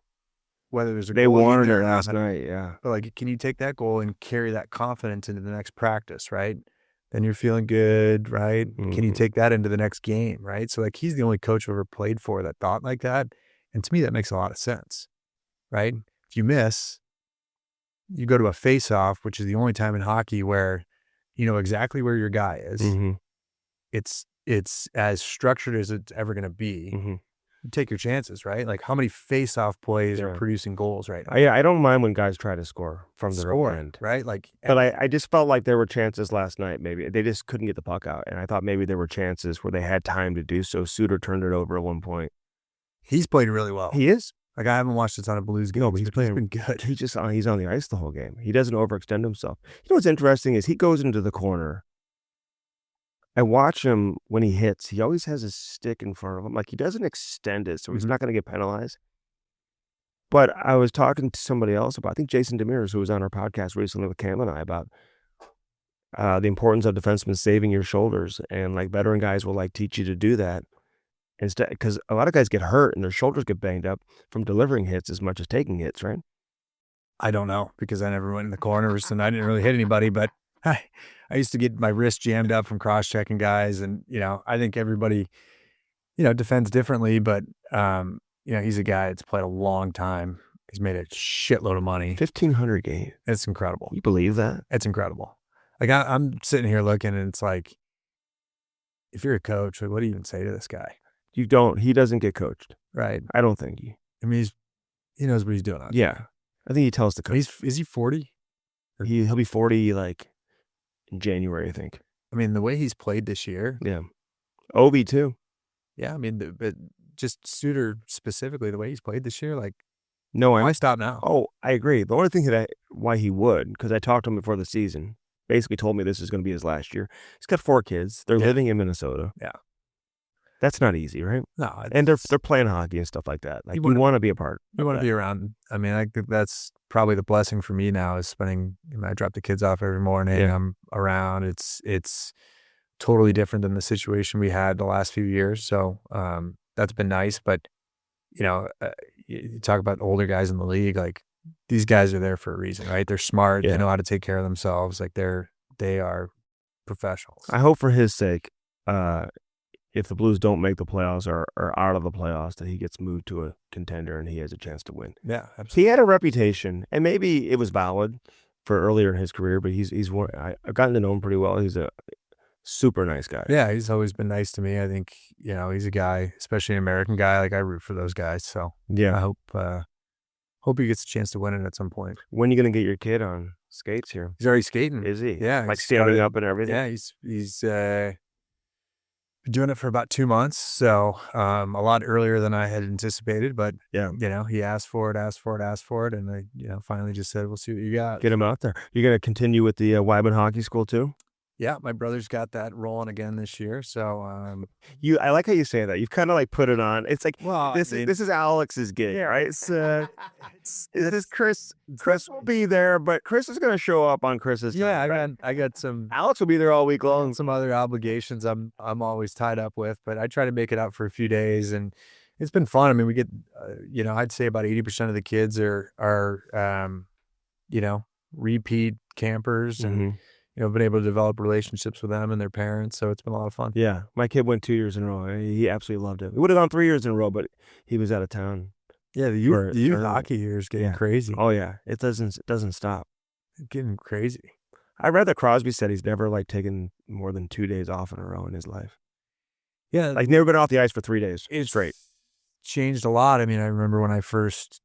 S2: whether there's a
S1: They
S2: goal in
S1: wanted
S2: there
S1: it
S2: or
S1: last
S2: not,
S1: night, yeah.
S2: but like, can you take that goal and carry that confidence into the next practice, right? Then you're feeling good, right? Can you take that into the next game, right? So like, he's the only coach I've ever played for that thought like that. And to me, that makes a lot of sense, right? If you miss, you go to a face-off, which is the only time in hockey where you know exactly where your guy is. It's as structured as it's ever going to be. You take your chances, right? Like, how many face-off plays are producing goals right now?
S1: Yeah, I don't mind when guys try to score from their own end,
S2: right? Like,
S1: but I just felt like there were chances last night. Maybe they just couldn't get the puck out, and I thought maybe there were chances where they had time to do so. Suter turned it over at one point.
S2: He's played really well.
S1: He is.
S2: Like, I haven't watched a ton of Blues games,
S1: No, but he's
S2: been good.
S1: He's on the ice the whole game. He doesn't overextend himself. You know what's interesting is he goes into the corner. I watch him when he hits. He always has his stick in front of him. Like, he doesn't extend it, so he's not going to get penalized. But I was talking to somebody else about, I think Jason Demers, who was on our podcast recently with Cam and I, about the importance of defensemen saving your shoulders. And like, veteran guys will like teach you to do that instead, because a lot of guys get hurt and their shoulders get banged up from delivering hits as much as taking hits, right?
S2: I don't know, because I never went in the corners and I didn't really hit anybody, but I used to get my wrist jammed up from cross-checking guys. And, I think everybody, defends differently, but, he's a guy that's played a long time. He's made a shitload of money.
S1: 1,500 games.
S2: It's incredible.
S1: You believe that?
S2: It's incredible. Like, I'm sitting here looking and it's like, if you're a coach, like, what do you even say to this guy?
S1: He doesn't get coached.
S2: Right.
S1: I don't think he.
S2: I mean, he knows what he's doing.
S1: Yeah. I think he tells the coach.
S2: Is he 40?
S1: He'll be 40 like in January, I think.
S2: I mean, the way he's played this year.
S1: Yeah. Obi too.
S2: Yeah. I mean, but just Suter specifically, the way he's played this year, like,
S1: no,
S2: why stop now?
S1: Oh, I agree. The only thing why he would, because I talked to him before the season, basically told me this is going to be his last year. He's got 4 kids. They're living in Minnesota.
S2: Yeah.
S1: That's not easy, right?
S2: No.
S1: And they're playing hockey and stuff like that. Like, you want to be a part.
S2: You want to be around. I mean, I think that's probably the blessing for me now, is spending, I drop the kids off every morning. Yeah. I'm around. It's totally different than the situation we had the last few years. So that's been nice. But, you talk about older guys in the league, like, these guys are there for a reason, right? They're smart. Yeah. They know how to take care of themselves. Like, they are professionals.
S1: I hope for his sake, if the Blues don't make the playoffs or out of the playoffs, that he gets moved to a contender and he has a chance to win.
S2: Yeah, absolutely.
S1: He had a reputation, and maybe it was valid for earlier in his career, but I've gotten to know him pretty well. He's a super nice guy.
S2: Yeah, he's always been nice to me. I think, he's a guy, especially an American guy. Like, I root for those guys. So yeah, I hope he gets a chance to win it at some point.
S1: When are you going to get your kid on skates here?
S2: He's already skating.
S1: Is he?
S2: Yeah.
S1: Like standing up and everything?
S2: Yeah, he's been doing it for about 2 months. So a lot earlier than I had anticipated, but
S1: yeah,
S2: he asked for it. And I, finally just said, we'll see what you got.
S1: Get him out there. You're going to continue with the Wideman Hockey School too?
S2: Yeah, my brother's got that rolling again this year. So
S1: I like how you say that. You've kind of like put it on. It's like, well, this is Alex's gig, right? This is Chris. Chris will be there, but Chris is going to show up on Chris's time.
S2: Yeah, I got some.
S1: Alex will be there all week long.
S2: Some other obligations I'm always tied up with, but I try to make it out for a few days, and it's been fun. I mean, we get, I'd say about 80% of the kids are repeat campers, and been able to develop relationships with them and their parents. So it's been a lot of fun.
S1: Yeah. My kid went 2 years in a row. He absolutely loved it. He would have gone 3 years in a row, but he was out of town.
S2: Yeah. The youth hockey here is getting crazy.
S1: Oh yeah. It doesn't stop.
S2: It's getting crazy.
S1: I read that Crosby said he's never like taken more than 2 days off in a row in his life.
S2: Yeah.
S1: Like, never been off the ice for 3 days straight.
S2: Changed a lot. I mean, I remember when my first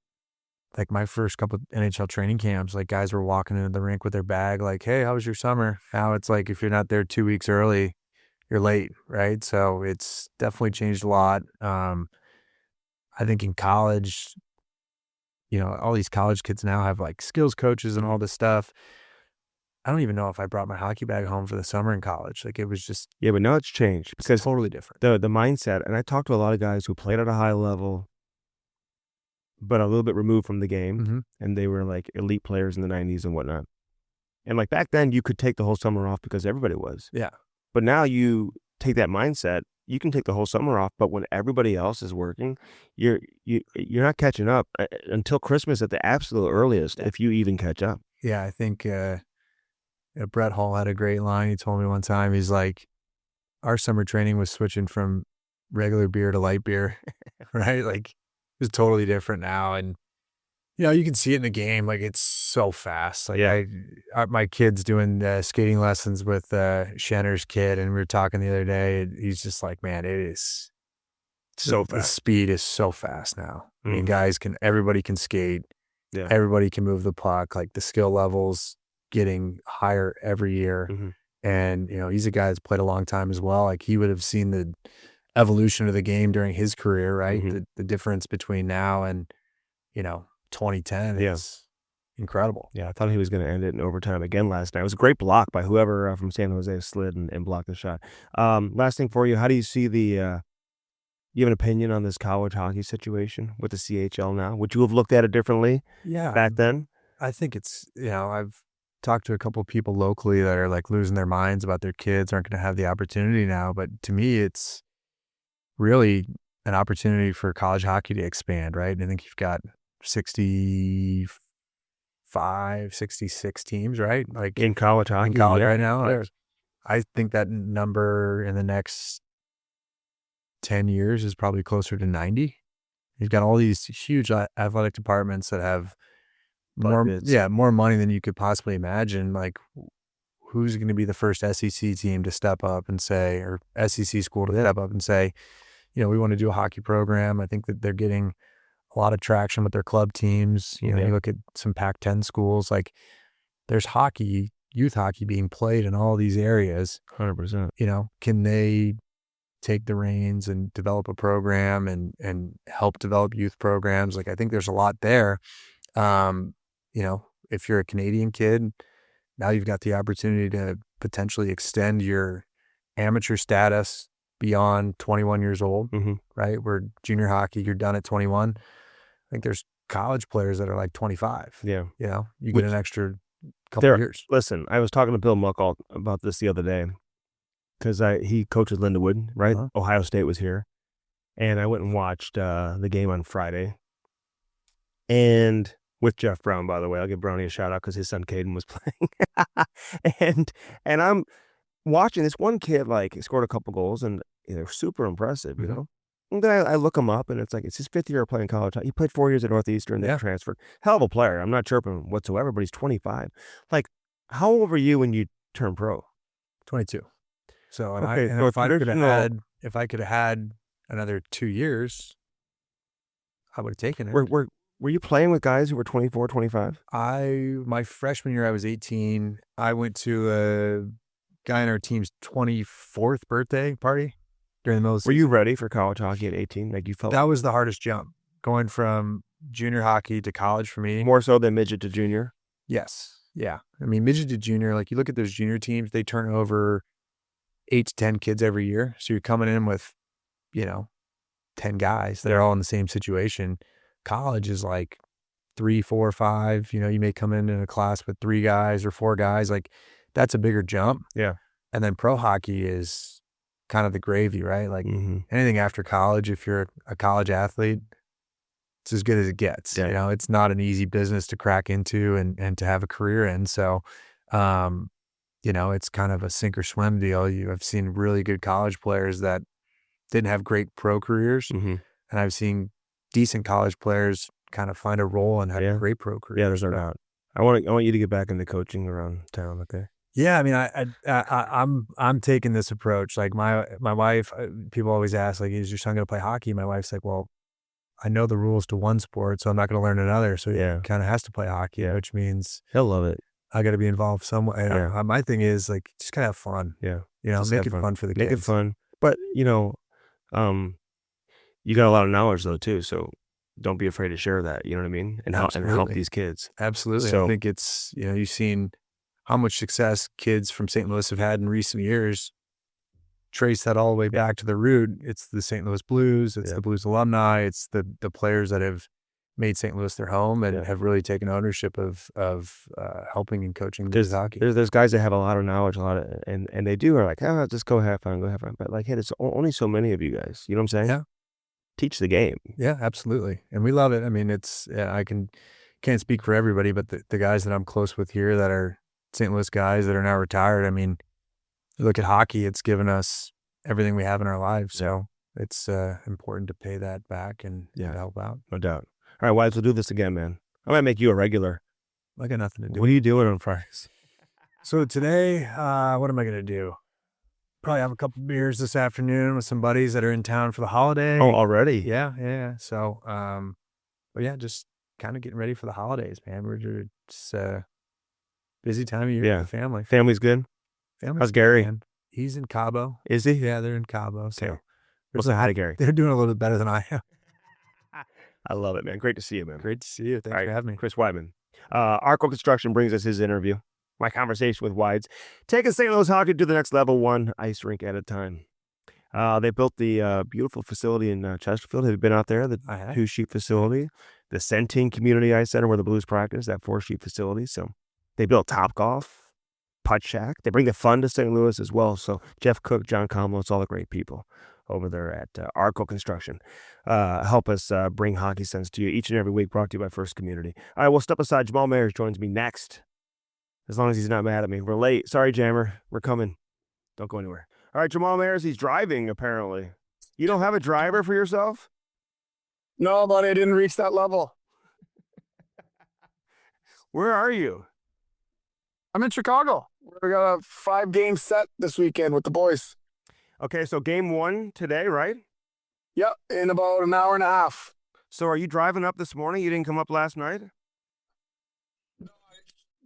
S2: couple of NHL training camps, like, guys were walking into the rink with their bag, like, hey, how was your summer? Now it's like, if you're not there 2 weeks early, you're late, right? So it's definitely changed a lot. I think in college, all these college kids now have like skills coaches and all this stuff. I don't even know if I brought my hockey bag home for the summer in college. Like it was just
S1: Yeah, but now it's changed because
S2: totally different.
S1: the mindset, and I talked to a lot of guys who played at a high level, but a little bit removed from the game,
S2: Mm-hmm.
S1: and they were like elite players in the 90s and whatnot. And like back then, you could take the whole summer off because everybody was.
S2: Yeah.
S1: But now you take that mindset, you can take the whole summer off, but when everybody else is working, you're not catching up until Christmas at the absolute earliest, if you even catch up.
S2: Yeah, I think Brett Hall had a great line. He told me one time, he's like, our summer training was switching from regular beer to light beer, right? Like it's totally different now. And, you can see it in the game. Like it's so fast. Like
S1: Yeah.
S2: my kid's doing skating lessons with Shenner's kid. And we were talking the other day, and he's just like, man, it is
S1: So
S2: the
S1: fast.
S2: speed is so fast now. I mean, everybody can skate.
S1: Yeah.
S2: Everybody can move the puck. Like the skill levels getting higher every year.
S1: Mm-hmm.
S2: And, he's a guy that's played a long time as well. Like he would have seen the evolution of the game during his career, right?
S1: Mm-hmm.
S2: The difference between now and, 2010 is incredible.
S1: Yeah, I thought he was going to end it in overtime again last night. It was a great block by whoever from San Jose slid and blocked the shot. Last thing for you, how do you see you have an opinion on this college hockey situation with the CHL now? Would you have looked at it differently back then?
S2: I think it's, I've talked to a couple of people locally that are like losing their minds about their kids aren't going to have the opportunity now. But to me, it's really an opportunity for college hockey to expand, right? And I think you've got 66 teams, right? Like
S1: In college hockey.
S2: right now. I think that number in the next 10 years is probably closer to 90. You've got all these huge athletic departments that have more money than you could possibly imagine. Like who's going to be the first SEC team to step up and say, or SEC school to step up and say, we want to do a hockey program. I think that they're getting a lot of traction with their club teams. You look at some Pac-10 schools, like there's youth hockey being played in all these areas.
S1: 100%.
S2: Can they take the reins and develop a program and help develop youth programs? Like I think there's a lot there. If you're a Canadian kid, now you've got the opportunity to potentially extend your amateur status beyond 21 years old, right? Where junior hockey, you're done at 21. I think there's college players that are like 25.
S1: Yeah.
S2: You get an extra couple of years.
S1: Listen, I was talking to Bill Muckalt about this the other day because he coaches Lindenwood, right?
S2: Uh-huh.
S1: Ohio State was here. And I went and watched the game on Friday. And with Jeff Brown, by the way, I'll give Brownie a shout out because his son Caden was playing. and I'm watching this one kid, like, he scored a couple goals and they're super impressive, you know? And then I look him up and it's like, it's his 5th year playing college. He played 4 years at Northeastern, then transferred. Hell of a player. I'm not chirping whatsoever, but he's 25. Like, how old were you when you turned pro?
S2: 22. So, if I could have had another 2 years, I would have taken it.
S1: Were you playing with guys who were 24, 25?
S2: My freshman year, I was 18. I went to a guy on our team's 24th birthday party during the middle of the season.
S1: Were you ready for college hockey at 18? Like you felt
S2: that was the hardest jump, going from junior hockey to college for me.
S1: More so than midget to junior?
S2: Yes. Yeah. I mean, midget to junior, like you look at those junior teams, they turn over 8 to 10 kids every year. So you're coming in with, 10 guys that are all in the same situation. College is like 3, 4, 5. You may come in a class with 3 guys or 4 guys. Like that's a bigger jump.
S1: Yeah.
S2: And then pro hockey is kind of the gravy, right? Like anything after college, if you're a college athlete, it's as good as it gets.
S1: Yeah.
S2: It's not an easy business to crack into and to have a career in. So, it's kind of a sink or swim deal. I've seen really good college players that didn't have great pro careers. And I've seen decent college players kind of find a role and have a great pro career.
S1: Yeah, there's no doubt. I want you to get back into coaching around town, okay?
S2: Yeah, I mean, I'm taking this approach. Like my wife, people always ask, like, is your son going to play hockey? My wife's like, well, I know the rules to one sport, so I'm not going to learn another. So he kind of has to play hockey, which means
S1: he'll love it.
S2: I got to be involved somewhere.
S1: Yeah.
S2: My thing is like, just kind of have fun.
S1: Yeah.
S2: Just make it fun for the kids.
S1: Make it fun. But, you got a lot of knowledge though too. So don't be afraid to share that. You know what I mean? And help these kids.
S2: Absolutely.
S1: So,
S2: I think it's, you've seen how much success kids from St. Louis have had in recent years. Trace that all the way back to the root. It's the St. Louis Blues. It's the Blues alumni. It's the players that have made St. Louis their home and have really taken ownership of helping and coaching hockey.
S1: There's guys that have a lot of knowledge, and they do are like, oh, just go have fun. But like, hey, there's only so many of you guys. You know what I'm saying?
S2: Yeah.
S1: Teach the game.
S2: Yeah, absolutely. And we love it. I mean, it's, I can't speak for everybody, but the guys that I'm close with here that are St. Louis guys that are now retired, I mean, you look at hockey, it's given us everything we have in our lives. So it's important to pay that back and to help out.
S1: No doubt. All right, Wides, we'll do this again, man. I might make you a regular.
S2: I got nothing to do.
S1: What are you doing on Fridays?
S2: So today, what am I going to do? Probably have a couple beers this afternoon with some buddies that are in town for the holiday.
S1: Oh, already?
S2: Yeah. So, but yeah, just kind of getting ready for the holidays, man. We're just busy time of year with the family.
S1: Family's good? How's Gary?
S2: Man. He's in Cabo.
S1: Is he?
S2: Yeah, they're in Cabo. So
S1: okay. Well, say hi to Gary.
S2: They're doing a little bit better than I am.
S1: I love it, man. Great to see you, man.
S2: Great to see you. Thanks for having me.
S1: Chris Wideman. Arco Construction brings us his interview. My conversation with Wides. Taking St. Louis hockey to the next level, one ice rink at a time. They built the beautiful facility in Chesterfield. Have you been out there? The 2-sheet facility. The Centene Community Ice Center where the Blues practice, that 4-sheet facility. So they built Topgolf, Putt Shack. They bring the fun to St. Louis as well. So Jeff Cook, John Comlos, all the great people over there at Arco Construction help us bring hockey sense to you each and every week, brought to you by First Community. All right, we'll step aside. Jamal Mayers joins me next, as long as he's not mad at me. We're late. Sorry, Jammer. We're coming. Don't go anywhere. All right, Jamal Mayers, he's driving, apparently. You don't have a driver for yourself?
S3: No, buddy, I didn't reach that level.
S1: Where are you?
S3: I'm in Chicago. We got a 5-game set this weekend with the boys.
S1: Okay, so game 1 today, right?
S3: Yep, in about an hour and a half.
S1: So are you driving up this morning? You didn't come up last night?
S3: No,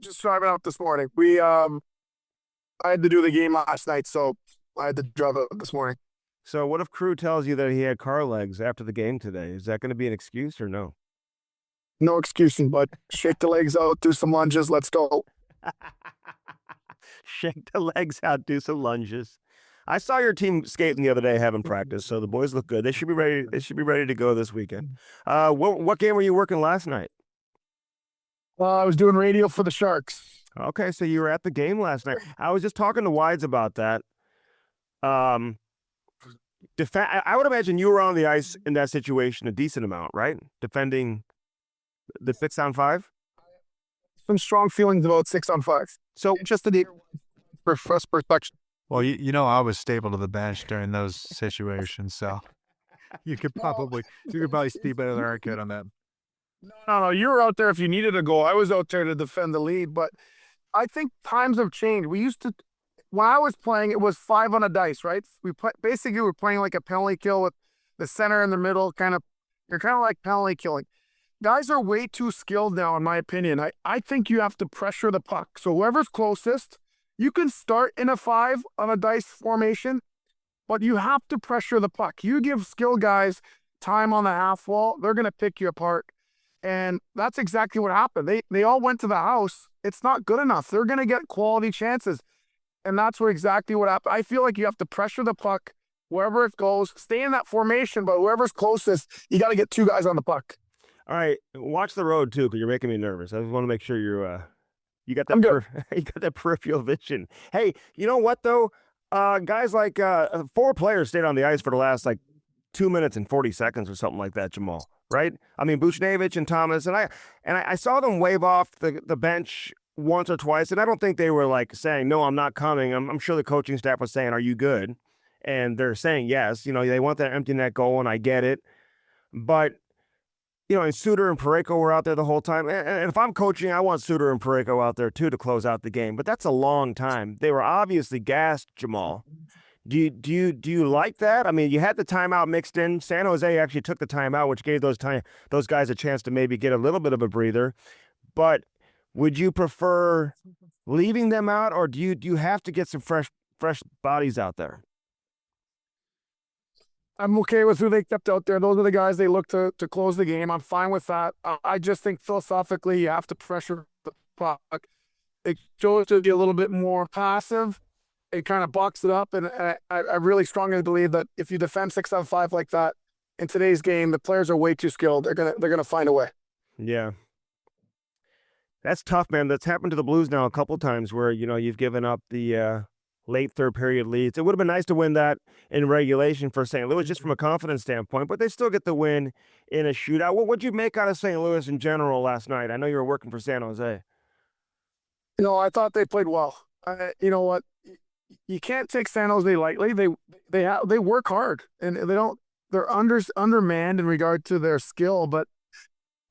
S3: just driving up this morning. I had to do the game last night, so I had to drive up this morning.
S1: So what if Crew tells you that he had car legs after the game today? Is that going to be an excuse or no?
S3: No excusing, but shake the legs out, do some lunges, let's go.
S1: Shake the legs out, do some lunges. I saw your team skating the other day having practice, so the boys look good. They should be ready. They should be ready to go this weekend. What game were you working last night?
S3: I was doing radio for the Sharks.
S1: Okay, so you were at the game last night. I was just talking to Wides about that. I would imagine you were on the ice in that situation a decent amount, right? Defending the 6-on-5?
S3: Some strong feelings about 6-on-5.
S1: So
S3: just the first perspective.
S2: Well, I was stable to the bench during those situations, so you could probably speak better than I could on that.
S3: No, you were out there if you needed to go. I was out there to defend the lead, but I think times have changed. We used to, when I was playing, it was 5 on a dice, right? Basically we're playing like a penalty kill with the center in the middle, you're kind of like penalty killing. Guys are way too skilled now, in my opinion. I think you have to pressure the puck. So whoever's closest, you can start in a 5 on a dice formation, but you have to pressure the puck. You give skilled guys time on the half wall, they're going to pick you apart. And that's exactly what happened. They all went to the house. It's not good enough. They're going to get quality chances. And that's exactly what happened. I feel like you have to pressure the puck wherever it goes, stay in that formation, but whoever's closest, you got to get 2 guys on the puck.
S1: All right, watch the road too, because you're making me nervous. I just want to make sure you got that. You got that peripheral vision. Hey, you know what though? Guys like 4 players stayed on the ice for the last 2 minutes and 40 seconds or something like that, Jamal. Right? I mean, Buchnevich and Thomas, and I saw them wave off the bench once or twice, and I don't think they were saying, "No, I'm not coming." I'm sure the coaching staff was saying, "Are you good?" And they're saying yes. They want that empty net goal, and I get it, but. And Suter and Parayko were out there the whole time. And if I'm coaching, I want Suter and Parayko out there too to close out the game. But that's a long time. They were obviously gassed, Jamal. Do you like that? I mean, you had the timeout mixed in. San Jose actually took the timeout, which gave those guys a chance to maybe get a little bit of a breather. But Would you prefer leaving them out, or do you have to get some fresh bodies out there?
S3: I'm okay with who they kept out there. Those are the guys they look to close the game. I'm fine with that. I just think philosophically you have to pressure the puck. It shows to be a little bit more passive. It kind of boxes it up, and I really strongly believe that if you defend 6-on-5 like that in today's game, the players are way too skilled. They're gonna find a way.
S1: Yeah. That's tough, man. That's happened to the Blues now a couple times where, you've given up the late third period leads. It would have been nice to win that in regulation for St. Louis just from a confidence standpoint, but they still get the win in a shootout. What'd you make out of St. Louis in general last night? I know you were working for San Jose.
S3: I thought they played well. You know what? You can't take San Jose lightly. They work hard, and they're undermanned in regard to their skill, but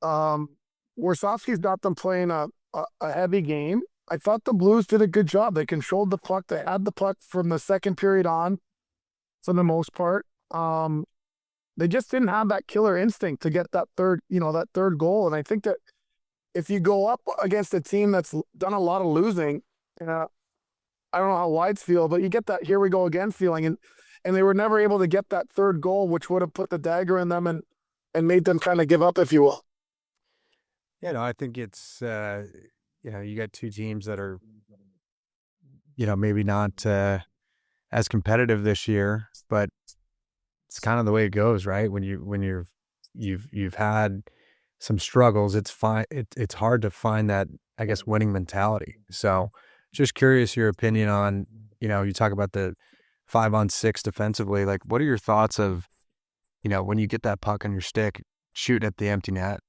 S3: Warsawski's got them playing a heavy game. I thought the Blues did a good job. They controlled the puck. They had the puck from the second period on, for the most part. They just didn't have that killer instinct to get that third goal. And I think that if you go up against a team that's done a lot of losing, I don't know how Wides feel, but you get that here we go again feeling. And they were never able to get that third goal, which would have put the dagger in them and made them kind of give up, if you will.
S2: Yeah, no, I think it's, you got two teams that are, maybe not as competitive this year, but it's kind of the way it goes, right? When you've had some struggles, it's fine. It's hard to find that, I guess, winning mentality. So just curious your opinion on, you talk about the 5-on-6 defensively. Like, what are your thoughts of, when you get that puck on your stick, shooting at the empty net?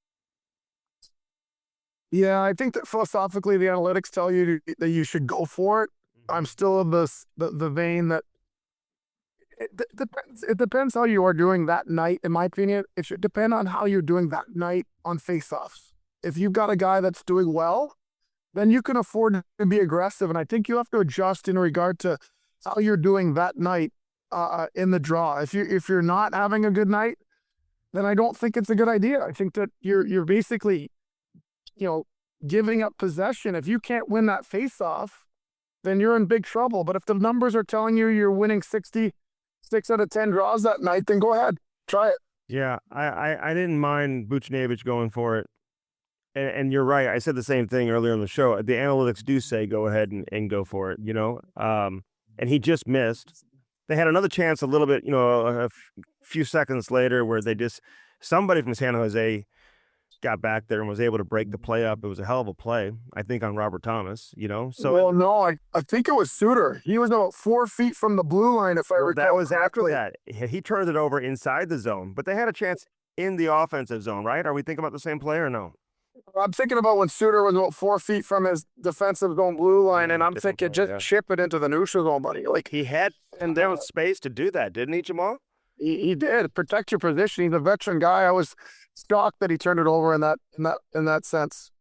S3: Yeah, I think that philosophically the analytics tell you that you should go for it. I'm still of the vein that it depends how you are doing that night, in my opinion. It should depend on how you're doing that night on faceoffs. If you've got a guy that's doing well, then you can afford to be aggressive. And I think you have to adjust in regard to how you're doing that night in the draw. If you're not having a good night, then I don't think it's a good idea. I think that you're basically giving up possession. If you can't win that face-off, then you're in big trouble. But if the numbers are telling you you're winning 66 out of 10 draws that night, then go ahead, try it.
S1: Yeah, I didn't mind Buchnevich going for it. And you're right. I said the same thing earlier in the show. The analytics do say go ahead and go for it, and he just missed. They had another chance a little bit, a few seconds later where somebody from San Jose got back there and was able to break the play up. It was a hell of a play, I think, on Robert Thomas, So,
S3: well, no, I think it was Suter. He was about 4 feet from the blue line, if I recall.
S1: That was after that. He turned it over inside the zone, but they had a chance in the offensive zone, right? Are we thinking about the same play or no?
S3: I'm thinking about when Suter was about 4 feet from his defensive zone blue line, and I'm thinking just chip it into the neutral zone, buddy. Like
S1: he had, and there was space to do that, didn't he, Jamal?
S3: He did. Protect your position. He's a veteran guy. I was shocked that he turned it over in that sense.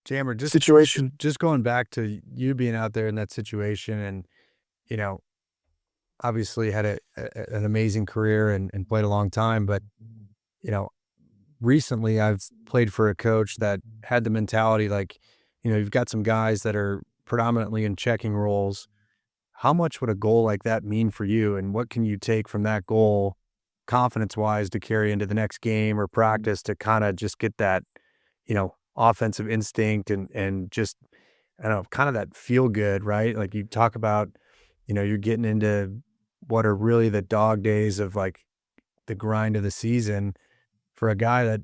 S2: Jammer,
S3: situation.
S2: Just going back to you being out there in that situation, and obviously had an amazing career and played a long time, but recently I've played for a coach that had the mentality like, you've got some guys that are predominantly in checking roles. How much would a goal like that mean for you, and what can you take from that goal confidence-wise to carry into the next game or practice to kind of just get that, offensive instinct and just, I don't know, kind of that feel good, right? Like you talk about, you're getting into what are really the dog days of like the grind of the season. For a guy that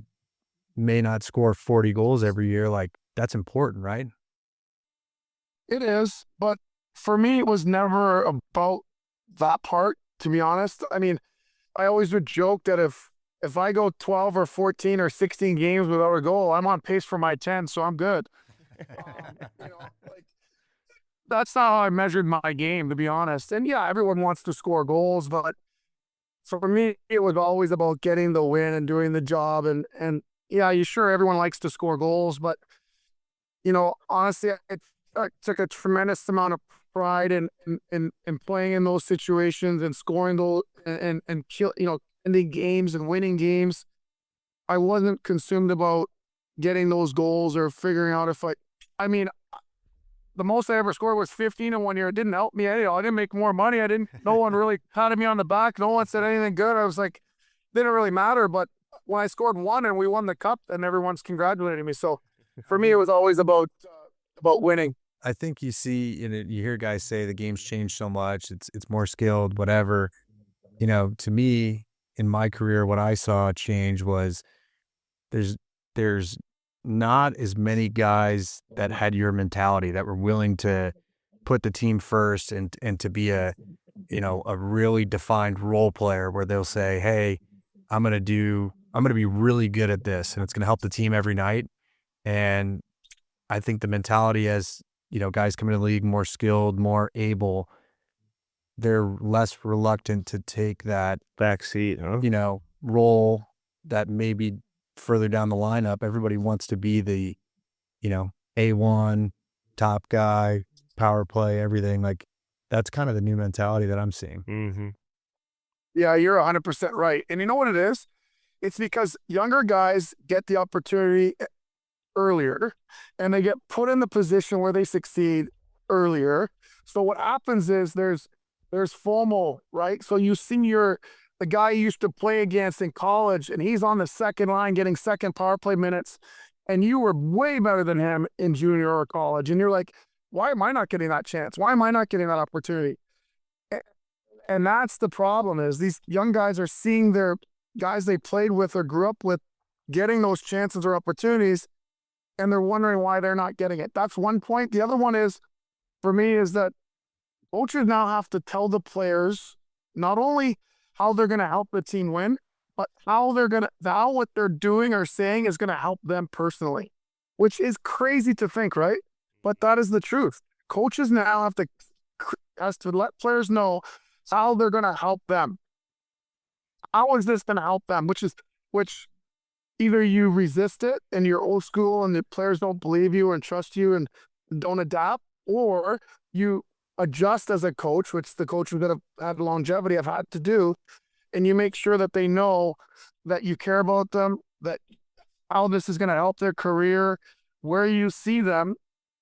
S2: may not score 40 goals every year, like that's important, right?
S3: It is, but for me, it was never about that part, to be honest. I mean, I always would joke that if I go 12 or 14 or 16 games without a goal, I'm on pace for my 10, so I'm good. That's not how I measured my game, to be honest. And yeah, everyone wants to score goals, but for me, it was always about getting the win and doing the job. And yeah, everyone likes to score goals, but honestly, I took a tremendous amount of pride in playing in those situations and scoring those and ending games and winning games. I wasn't consumed about getting those goals or figuring out if I I mean, the most I ever scored was 15 in 1 year. It didn't help me. I didn't make more money. No one really patted me on the back. No one said anything good. I was like, didn't really matter. But when I scored one and we won the cup, and everyone's congratulating me. So for me, it was always about winning.
S2: I think you see, you hear guys say the game's changed so much. It's more skilled, whatever. To me, in my career, what I saw change was there's not as many guys that had your mentality, that were willing to put the team first and to be a really defined role player, where they'll say, hey, I'm going to be really good at this, and it's going to help the team every night. And I think the mentality, as guys come into the league more skilled, more able, they're less reluctant to take that
S1: backseat, huh?
S2: Role that maybe further down the lineup. Everybody wants to be the, A1 top guy, power play, everything. Like, that's kind of the new mentality that I'm seeing.
S1: Mm-hmm.
S3: Yeah, you're 100% right. And you know what it is? It's because younger guys get the opportunity earlier, and they get put in the position where they succeed earlier. So what happens is there's FOMO, right? So you see the guy you used to play against in college, and he's on the second line getting second power play minutes, and you were way better than him in junior or college. And you're like, why am I not getting that chance? Why am I not getting that opportunity? And that's the problem, is these young guys are seeing their guys they played with or grew up with getting those chances or opportunities, and they're wondering why they're not getting it. That's one point. The other one is, for me, is that coaches now have to tell the players not only how they're going to help the team win, but how what they're doing or saying is going to help them personally, which is crazy to think, right? But that is the truth. Coaches now has to let players know how they're going to help them. How is this going to help them? Which either you resist it and you're old school and the players don't believe you and trust you and don't adapt, or you adjust as a coach, which the coaches that have had longevity have had to do, and you make sure that they know that you care about them, that how this is going to help their career, where you see them,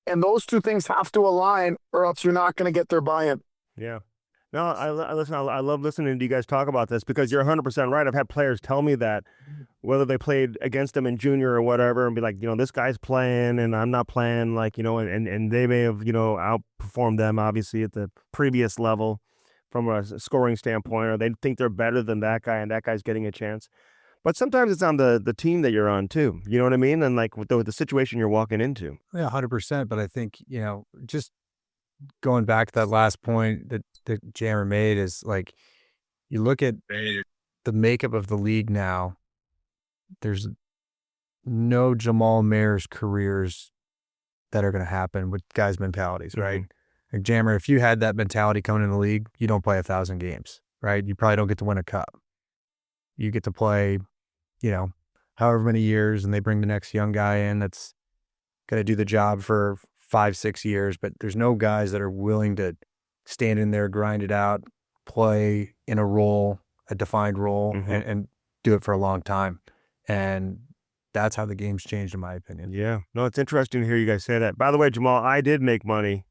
S3: and those two things have to align, or else you're not going to get their buy-in.
S1: Yeah. No, I love listening to you guys talk about this, because you're 100% right. I've had players tell me that, whether they played against them in junior or whatever, and be like, this guy's playing and I'm not playing, like, and they may have, outperformed them, obviously, at the previous level from a scoring standpoint, or they think they're better than that guy and that guy's getting a chance. But sometimes it's on the team that you're on too. You know what I mean? And like with the situation you're walking into.
S2: Yeah, 100%. But I think, just going back to that last point that Jammer made, is like, you look at the makeup of the league now, there's no Jamal Mayers careers that are going to happen with guys' mentalities, right? Mm-hmm. Like, Jammer, if you had that mentality coming in the league, you don't play 1,000 games, right? You probably don't get to win a cup. You get to play, however many years, and they bring the next young guy in that's going to do the job for 5-6 years. But there's no guys that are willing to stand in there, grind it out, play in a defined role, mm-hmm. and do it for a long time. And that's how the game's changed, in my opinion.
S1: Yeah. No, it's interesting to hear you guys say that. By the way, Jamal, I did make money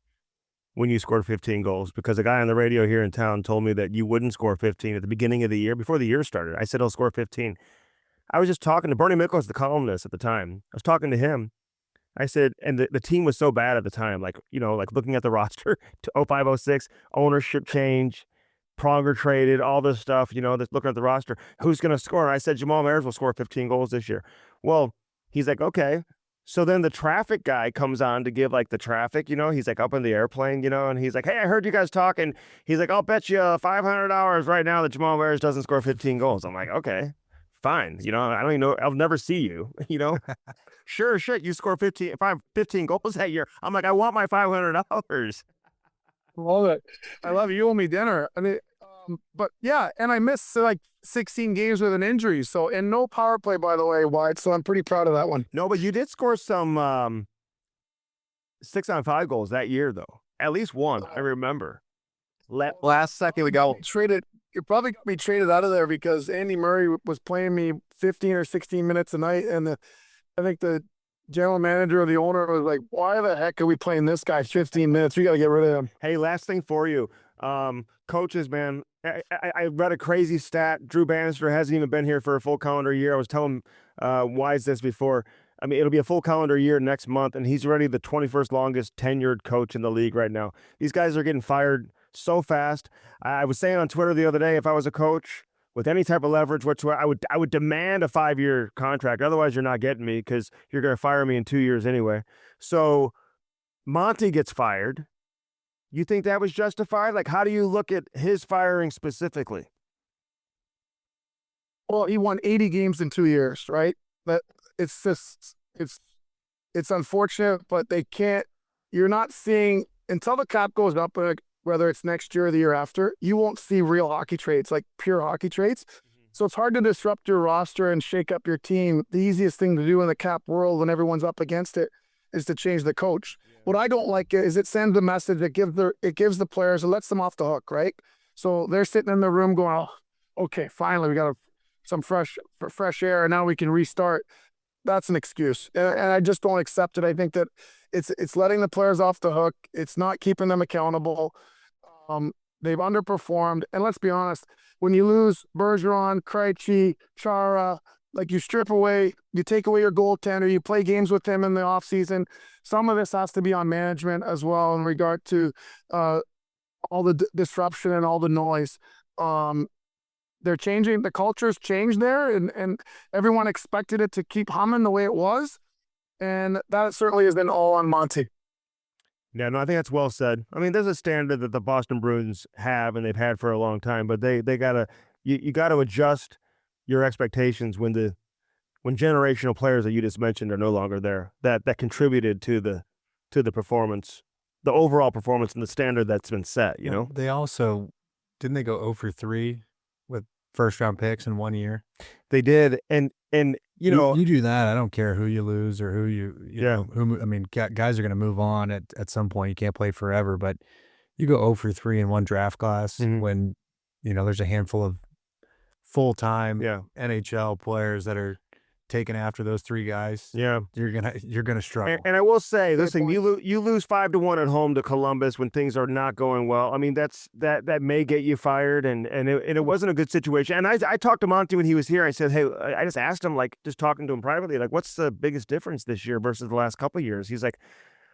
S1: when you scored 15 goals, because a guy on the radio here in town told me that you wouldn't score 15 at the beginning of the year, before the year started. I said, I'll score 15. I was just talking to Bernie Mickles, the columnist at the time. I was talking to him. I said, and the team was so bad at the time, like looking at the roster, 05-06, ownership change, Pronger traded, all this stuff, just looking at the roster, who's going to score? And I said, Jamal Mayers will score 15 goals this year. Well, he's like, okay. So then the traffic guy comes on to give like the traffic, he's like up in the airplane, and he's like, hey, I heard you guys talking. He's like, I'll bet you $500 right now that Jamal Mayers doesn't score 15 goals. I'm like, okay, fine. I don't even know. I'll never see you, Sure, shit, you score 15 goals that year. I'm like, I want my $500.
S3: Love it. I love it. You owe me dinner. I mean, but yeah, and I missed like 16 games with an injury. So, and no power play, by the way, Wide. So I'm pretty proud of that one.
S1: No, but you did score some 6-on-5 goals that year, though. At least one, I remember. Last second we got
S3: traded. You probably got me traded out of there because Andy Murray was playing me 15 or 16 minutes a night, and I think the general manager or the owner was like, why the heck are we playing this guy 15 minutes? We got to get rid of him.
S1: Hey, last thing for you. Coaches, man, I read a crazy stat. Drew Bannister hasn't even been here for a full calendar year. I was telling Wise this before. I mean, it'll be a full calendar year next month, and he's already the 21st longest tenured coach in the league right now. These guys are getting fired so fast. I was saying on Twitter the other day, if I was a coach with any type of leverage whatsoever, I would demand a 5-year contract. Otherwise, you're not getting me because you're going to fire me in 2 years anyway. So Monty gets fired. You think that was justified? Like, how do you look at his firing specifically?
S3: Well, he won 80 games in 2 years, right? But it's just it's unfortunate, but they can't. You're not seeing until the cap goes up, whether it's next year or the year after. You won't see real hockey trades, like pure hockey trades. So it's hard to disrupt your roster and shake up your team. The easiest thing to do in the cap world when everyone's up against it is to change the coach. What I don't like is it sends the message that it gives the players, it lets them off the hook, right? So they're sitting in the room going, oh, okay, finally we got some fresh air and now we can restart. That's an excuse. And I just don't accept it. I think that it's letting the players off the hook. It's not keeping them accountable. They've underperformed. And let's be honest, when you lose Bergeron, Krejci, Chara, like you take away your goaltender, you play games with him in the offseason. Some of this has to be on management as well in regard to all the disruption and all the noise. They're changing, the culture's changed there, and everyone expected it to keep humming the way it was. And that certainly has been all on Monty.
S1: Yeah, no, I think that's well said. I mean, there's a standard that the Boston Bruins have and they've had for a long time, but they gotta you gotta adjust your expectations when generational players that you just mentioned are no longer there, that contributed to the performance, the overall performance and the standard that's been set, you know?
S2: They also, didn't they go 0 for 3 with first round picks in 1 year?
S1: They did. And you know,
S2: you do that. I don't care who you lose or who you know, I mean, guys are going to move on at some point. You can't play forever, but you go 0 for 3 in one draft class when, you know, there's a handful of full-time NHL players that are taken after those 3 guys.
S1: Yeah,
S2: you're gonna struggle.
S1: And I will say, listen, you lose 5-1 at home to Columbus when things are not going well. I mean, that may get you fired, and it wasn't a good situation. And I talked to Monty when he was here. I said, hey, I just asked him, like, just talking to him privately, like, what's the biggest difference this year versus the last couple of years? He's like,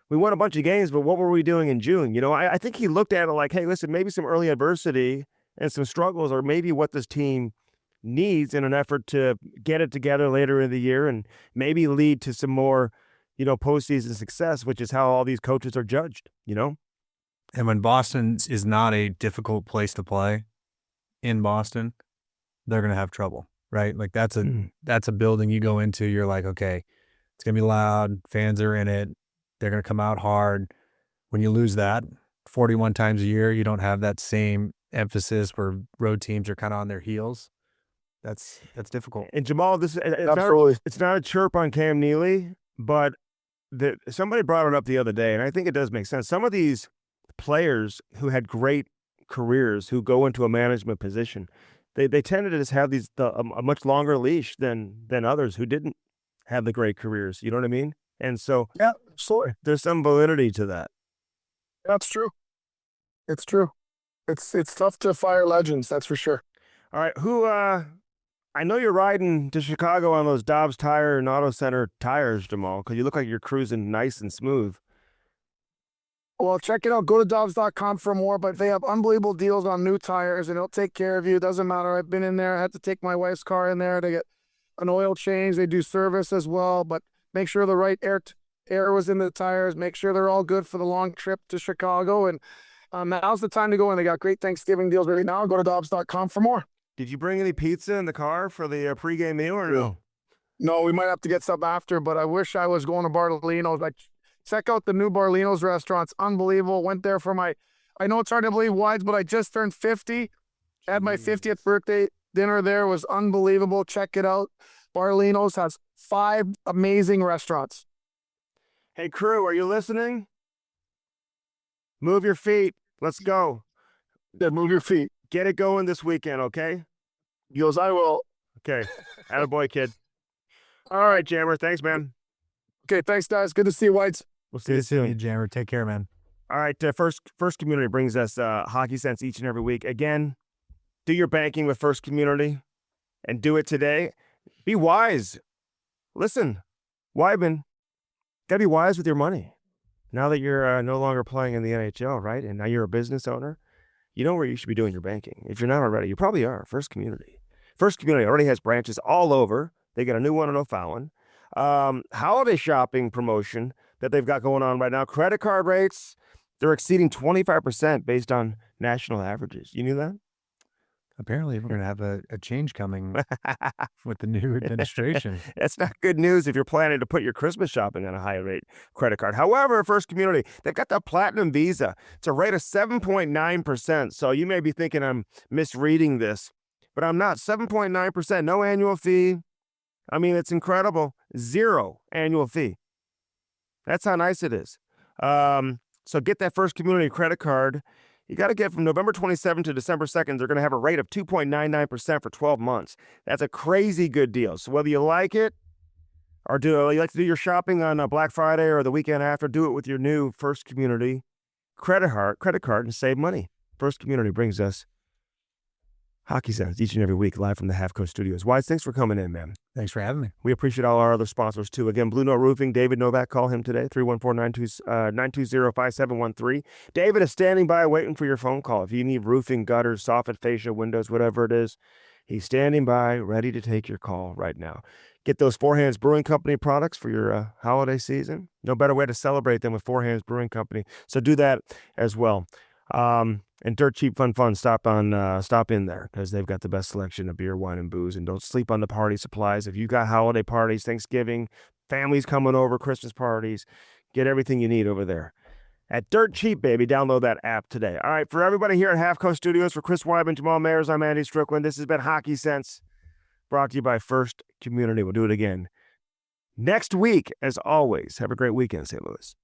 S1: we won a bunch of games, but what were we doing in June? You know, I think he looked at it like, hey, listen, maybe some early adversity and some struggles are maybe what this team needs in an effort to get it together later in the year and maybe lead to some more, you know, postseason success, which is how all these coaches are judged, you know?
S2: And when Boston is not a difficult place to play in Boston, they're going to have trouble, right? Like that's a building you go into, you're like, okay, it's going to be loud, fans are in it, they're going to come out hard. When you lose that 41 times a year, you don't have that same emphasis where road teams are kind of on their heels. That's difficult.
S1: And Jamal, it's not a chirp on Cam Neely, but somebody brought it up the other day, and I think it does make sense. Some of these players who had great careers who go into a management position, they tended to just have a much longer leash than others who didn't have the great careers. You know what I mean? And so
S3: yeah, absolutely.
S1: There's some validity to that.
S3: That's true. It's true. It's tough to fire legends, that's for sure.
S1: All right, I know you're riding to Chicago on those Dobbs Tire and Auto Center tires, Jamal, because you look like you're cruising nice and smooth.
S3: Well, check it out. Go to Dobbs.com for more, but they have unbelievable deals on new tires, and they'll take care of you. It doesn't matter. I've been in there. I had to take my wife's car in there to get an oil change. They do service as well, but make sure the right air was in the tires. Make sure they're all good for the long trip to Chicago, and now's the time to go, and they got great Thanksgiving deals right now. Go to Dobbs.com for more.
S1: Did you bring any pizza in the car for the pregame meal or no?
S3: No, we might have to get some after, but I wish I was going to Bartolino's. Like, check out the new Bartolino's restaurant. It's unbelievable. Went there for I know it's hard to believe, Wides, but I just turned 50. Had my 50th birthday dinner there. It was unbelievable. Check it out. Bartolino's has 5 amazing restaurants.
S1: Hey, crew, are you listening? Move your feet. Let's go.
S3: Yeah, move your feet.
S1: Get it going this weekend, okay?
S3: He goes, I will.
S1: Okay. Attaboy, kid. All right, Jammer. Thanks, man.
S3: Okay, thanks, guys. Good to see you, Whites.
S1: We'll see you soon.
S2: Jammer. Take care, man.
S1: All right, First Community brings us Hockey Sense each and every week. Again, do your banking with First Community and do it today. Be wise. Listen, Wideman, gotta be wise with your money. Now that you're no longer playing in the NHL, right? And now you're a business owner, you know where you should be doing your banking. If you're not already, you probably are. First Community. First Community already has branches all over. They got a new one in O'Fallon. Holiday shopping promotion that they've got going on right now. Credit card rates, they're exceeding 25% based on national averages. You knew that?
S2: Apparently, we're going to have a change coming with the new administration.
S1: That's not good news if you're planning to put your Christmas shopping on a high rate credit card. However, First Community, they've got the Platinum Visa. It's a rate of 7.9%. So you may be thinking I'm misreading this, but I'm not. 7.9%, no annual fee. I mean, it's incredible. 0 annual fee. That's how nice it is. So get that First Community credit card. You got to get from November 27th to December 2nd. They're going to have a rate of 2.99% for 12 months. That's a crazy good deal. So whether you like it or you like to do your shopping on Black Friday or the weekend after, do it with your new First Community credit card and save money. First Community brings us Hockey Sense each and every week live from the Half Coast Studios. Wise, thanks for coming in, man.
S2: Thanks for having me.
S1: We appreciate all our other sponsors, too. Again, Blue Note Roofing, David Novak. Call him today, 314-920-5713. David is standing by waiting for your phone call. If you need roofing, gutters, soffit, fascia, windows, whatever it is, he's standing by, ready to take your call right now. Get those Four Hands Brewing Company products for your holiday season. No better way to celebrate than with Four Hands Brewing Company. So do that as well. And Dirt Cheap Fun, stop in there because they've got the best selection of beer, wine, and booze. And don't sleep on the party supplies. If you got holiday parties, Thanksgiving, families coming over, Christmas parties, get everything you need over there at Dirt Cheap, baby. Download that app today. All right, for everybody here at Half Coast Studios, for Chris Wideman, Jamal Mayers, I'm Andy Strickland. This has been Hockey Sense, brought to you by First Community. We'll do it again next week, as always. Have a great weekend, St. Louis.